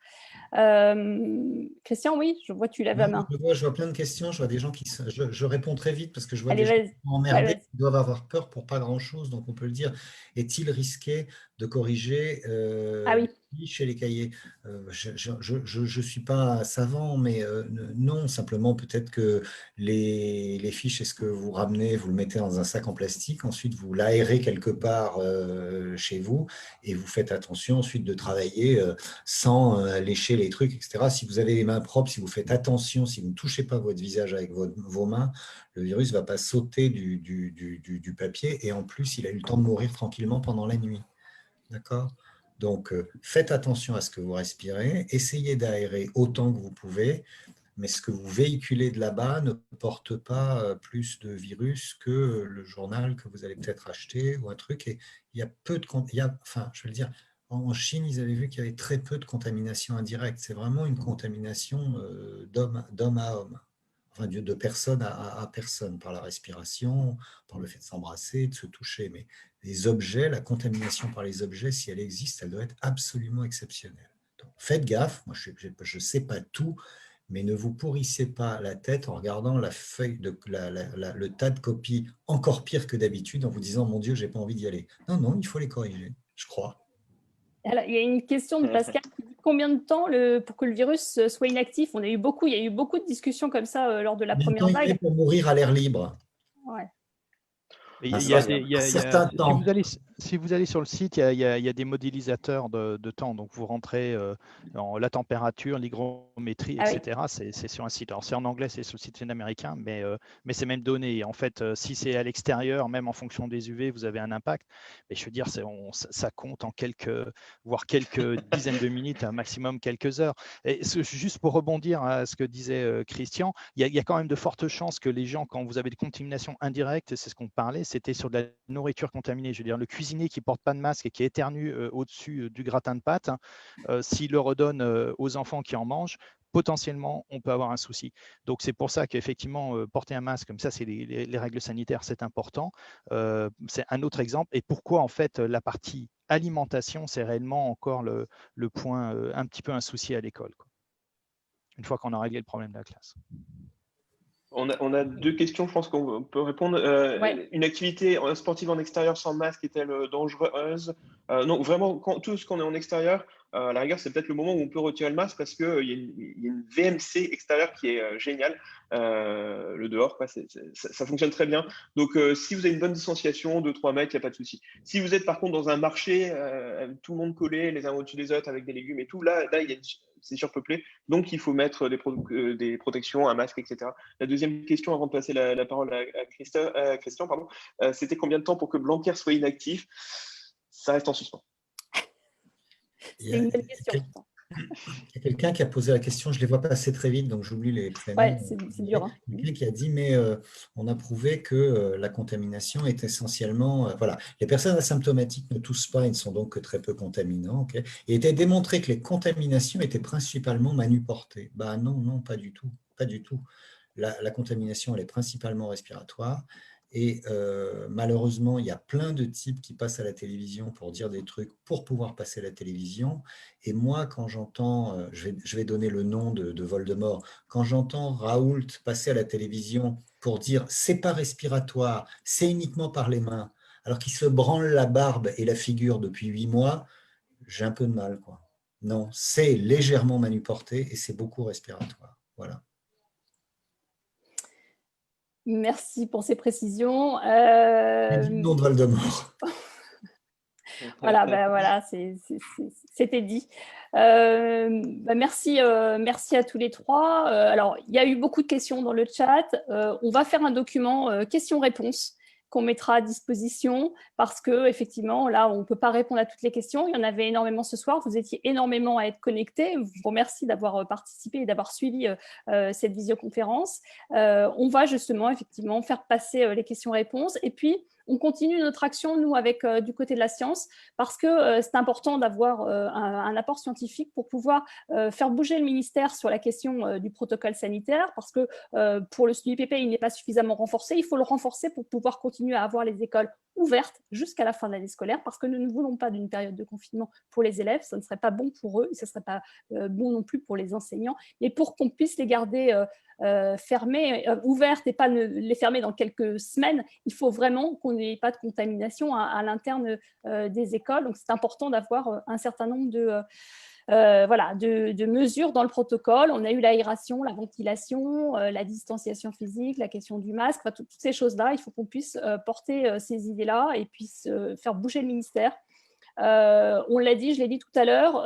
Christian, oui, je vois que tu lèves la main. Je vois plein de questions, je vois des gens je réponds très vite parce que je vois Allez, des gens vas-y. qui sont emmerdés, qui doivent avoir peur pour pas grand-chose, donc on peut le dire. Est-il risqué de corriger Ah oui. chez les cahiers? Je suis pas savant, mais non, simplement peut-être que les fiches, est-ce que vous ramenez, vous le mettez dans un sac en plastique, ensuite vous l'aérez quelque part chez vous et vous faites attention ensuite de travailler sans lécher les trucs, etc. Si vous avez les mains propres, si vous faites attention, si vous ne touchez pas votre visage avec vos mains, le virus ne va pas sauter du papier et en plus, il a eu le temps de mourir tranquillement pendant la nuit. D'accord? Donc, faites attention à ce que vous respirez, essayez d'aérer autant que vous pouvez, mais ce que vous véhiculez de là-bas ne porte pas plus de virus que le journal que vous allez peut-être acheter ou un truc. Et il y a peu de... Enfin, je veux le dire, en Chine, ils avaient vu qu'il y avait très peu de contamination indirecte. C'est vraiment une contamination d'homme à homme, enfin de personne à personne, par la respiration, par le fait de s'embrasser, de se toucher. Mais les objets, la contamination par les objets, si elle existe, elle doit être absolument exceptionnelle. Donc, faites gaffe, moi je ne sais pas tout, mais ne vous pourrissez pas la tête en regardant la feuille le tas de copies encore pire que d'habitude en vous disant « Mon Dieu, j'ai pas envie d'y aller ». Non, non, il faut les corriger, je crois. Alors, il y a une question de Pascal qui dit combien de temps pour que le virus soit inactif? Il y a eu beaucoup de discussions comme ça lors de la Combien de première temps il vague. met pour mourir à l'air libre? Ouais. Un certain temps. Si vous allez sur le site, il y a des modélisateurs de temps. Donc, vous rentrez la température, l'hygrométrie, Ah oui. etc. C'est sur un site. Alors, c'est en anglais, c'est sur le site américain, mais c'est même donné. En fait, si c'est à l'extérieur, même en fonction des UV, vous avez un impact. Mais je veux dire, ça compte en voire quelques dizaines de minutes, un maximum quelques heures. Et juste pour rebondir à ce que disait Christian, il y a quand même de fortes chances que les gens, quand vous avez des contaminations indirectes, c'est ce qu'on parlait, c'était sur de la nourriture contaminée. Je veux dire, le cuisinier qui ne porte pas de masque et qui éternue au-dessus du gratin de pâtes, s'il le redonne aux enfants qui en mangent, potentiellement, on peut avoir un souci. Donc, c'est pour ça qu'effectivement, porter un masque, comme ça, c'est les règles sanitaires, c'est important. C'est un autre exemple. Et pourquoi, en fait, la partie alimentation, c'est réellement encore le point un petit peu un souci à l'école, quoi. Une fois qu'on a réglé le problème de la classe. On a deux questions, je pense qu'on peut répondre. Ouais. Une activité sportive en extérieur sans masque est-elle dangereuse? Non, vraiment, tout ce qu'on est en extérieur, à la rigueur, c'est peut-être le moment où on peut retirer le masque parce qu'il y a une VMC extérieure qui est géniale. Le dehors, quoi, ça fonctionne très bien. Donc, si vous avez une bonne distanciation, 2-3 mètres, il n'y a pas de souci. Si vous êtes par contre dans un marché, tout le monde collé les uns au-dessus des autres avec des légumes et tout, là c'est surpeuplé. Donc, il faut mettre des protections, un masque, etc. La deuxième question, avant de passer la parole à Christian, c'était combien de temps pour que Blanquer soit inactif? Ça reste en suspens. C'est une belle question. Il y a quelqu'un qui a posé la question, je ne les vois pas assez très vite, donc j'oublie les prénoms. Ouais, c'est dur. Hein. Quelqu'un qui a dit, mais on a prouvé que la contamination est essentiellement... voilà, les personnes asymptomatiques ne toussent pas, ils ne sont donc que très peu contaminants. Okay, et il était démontré que les contaminations étaient principalement manuportées. Ben non, non, pas du tout. Pas du tout. La contamination, elle est principalement respiratoire. Et malheureusement, il y a plein de types qui passent à la télévision pour dire des trucs pour pouvoir passer à la télévision. Et moi, quand j'entends, je vais donner le nom de Voldemort, quand j'entends Raoult passer à la télévision pour dire c'est pas respiratoire, c'est uniquement par les mains, alors qu'il se branle la barbe et la figure depuis 8 mois, j'ai un peu de mal, quoi. Non, c'est légèrement manuporté et c'est beaucoup respiratoire. Voilà. Merci pour ces précisions. Le nom de Voldemort. Voilà, voilà, c'était dit. Merci à tous les trois. Alors, il y a eu beaucoup de questions dans le chat. On va faire un document questions-réponses qu'on mettra à disposition parce que effectivement, là, on ne peut pas répondre à toutes les questions. Il y en avait énormément ce soir. Vous étiez énormément à être connectés. Je vous remercie d'avoir participé et d'avoir suivi cette visioconférence. On va justement, effectivement, faire passer les questions-réponses. Et puis, on continue notre action, nous, avec du côté de la science, parce que c'est important d'avoir un apport scientifique pour pouvoir faire bouger le ministère sur la question du protocole sanitaire, parce que pour le SNUIPP, il n'est pas suffisamment renforcé. Il faut le renforcer pour pouvoir continuer à avoir les écoles ouvertes jusqu'à la fin de l'année scolaire, parce que nous ne voulons pas d'une période de confinement pour les élèves. Ça ne serait pas bon pour eux, et ce ne serait pas bon non plus pour les enseignants, mais pour qu'on puisse les garder fermées, ouvertes et pas les fermer dans quelques semaines, il faut vraiment qu'on n'ait pas de contamination à l'interne des écoles. Donc, c'est important d'avoir un certain nombre de mesures dans le protocole. On a eu l'aération, la ventilation, la distanciation physique, la question du masque, toutes ces choses-là. Il faut qu'on puisse porter ces idées-là et puisse faire bouger le ministère. On l'a dit, je l'ai dit tout à l'heure,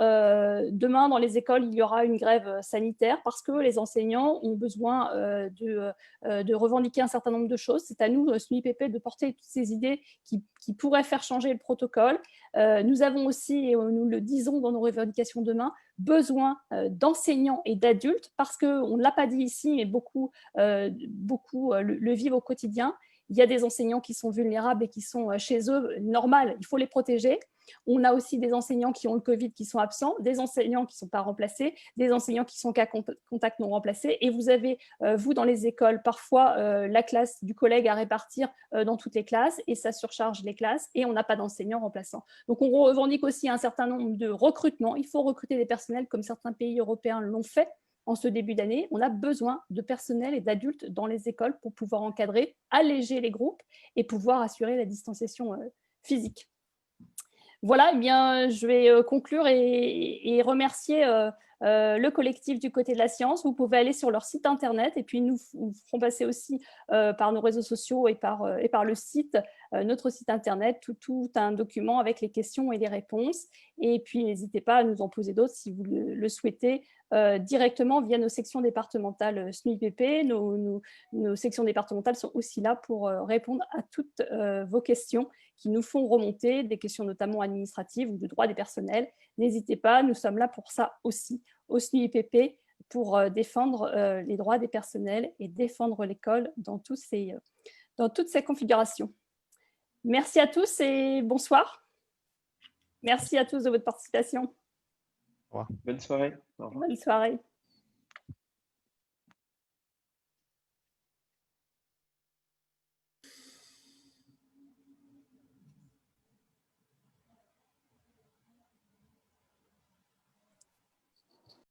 demain dans les écoles, il y aura une grève sanitaire parce que les enseignants ont besoin de revendiquer un certain nombre de choses. C'est à nous, SNUIPP, de porter toutes ces idées qui pourraient faire changer le protocole. Nous avons aussi, et nous le disons dans nos revendications demain, besoin d'enseignants et d'adultes parce qu'on ne l'a pas dit ici, mais beaucoup le vivent au quotidien. Il y a des enseignants qui sont vulnérables et qui sont chez eux, normal, il faut les protéger. On a aussi des enseignants qui ont le Covid qui sont absents, des enseignants qui ne sont pas remplacés, des enseignants qui sont cas contact non remplacés. Et vous avez, vous, dans les écoles, parfois la classe du collègue à répartir dans toutes les classes et ça surcharge les classes et on n'a pas d'enseignants remplaçants. Donc, on revendique aussi un certain nombre de recrutements. Il faut recruter des personnels comme certains pays européens l'ont fait. En ce début d'année, on a besoin de personnel et d'adultes dans les écoles pour pouvoir encadrer, alléger les groupes et pouvoir assurer la distanciation physique. Voilà, eh bien, je vais conclure et remercier le collectif du côté de la science. Vous pouvez aller sur leur site internet et puis nous ferons passer aussi par nos réseaux sociaux et par le site, notre site internet, tout un document avec les questions et les réponses. Et puis, n'hésitez pas à nous en poser d'autres si vous le souhaitez directement via nos sections départementales SNUIPP. Nos sections départementales sont aussi là pour répondre à toutes vos questions qui nous font remonter, des questions notamment administratives ou de droit des personnels. N'hésitez pas, nous sommes là pour ça aussi, au SNUIPP, pour défendre les droits des personnels et défendre l'école dans toutes ces configurations. Merci à tous et bonsoir. Merci à tous de votre participation. Bonne soirée. Au revoir. Bonne soirée.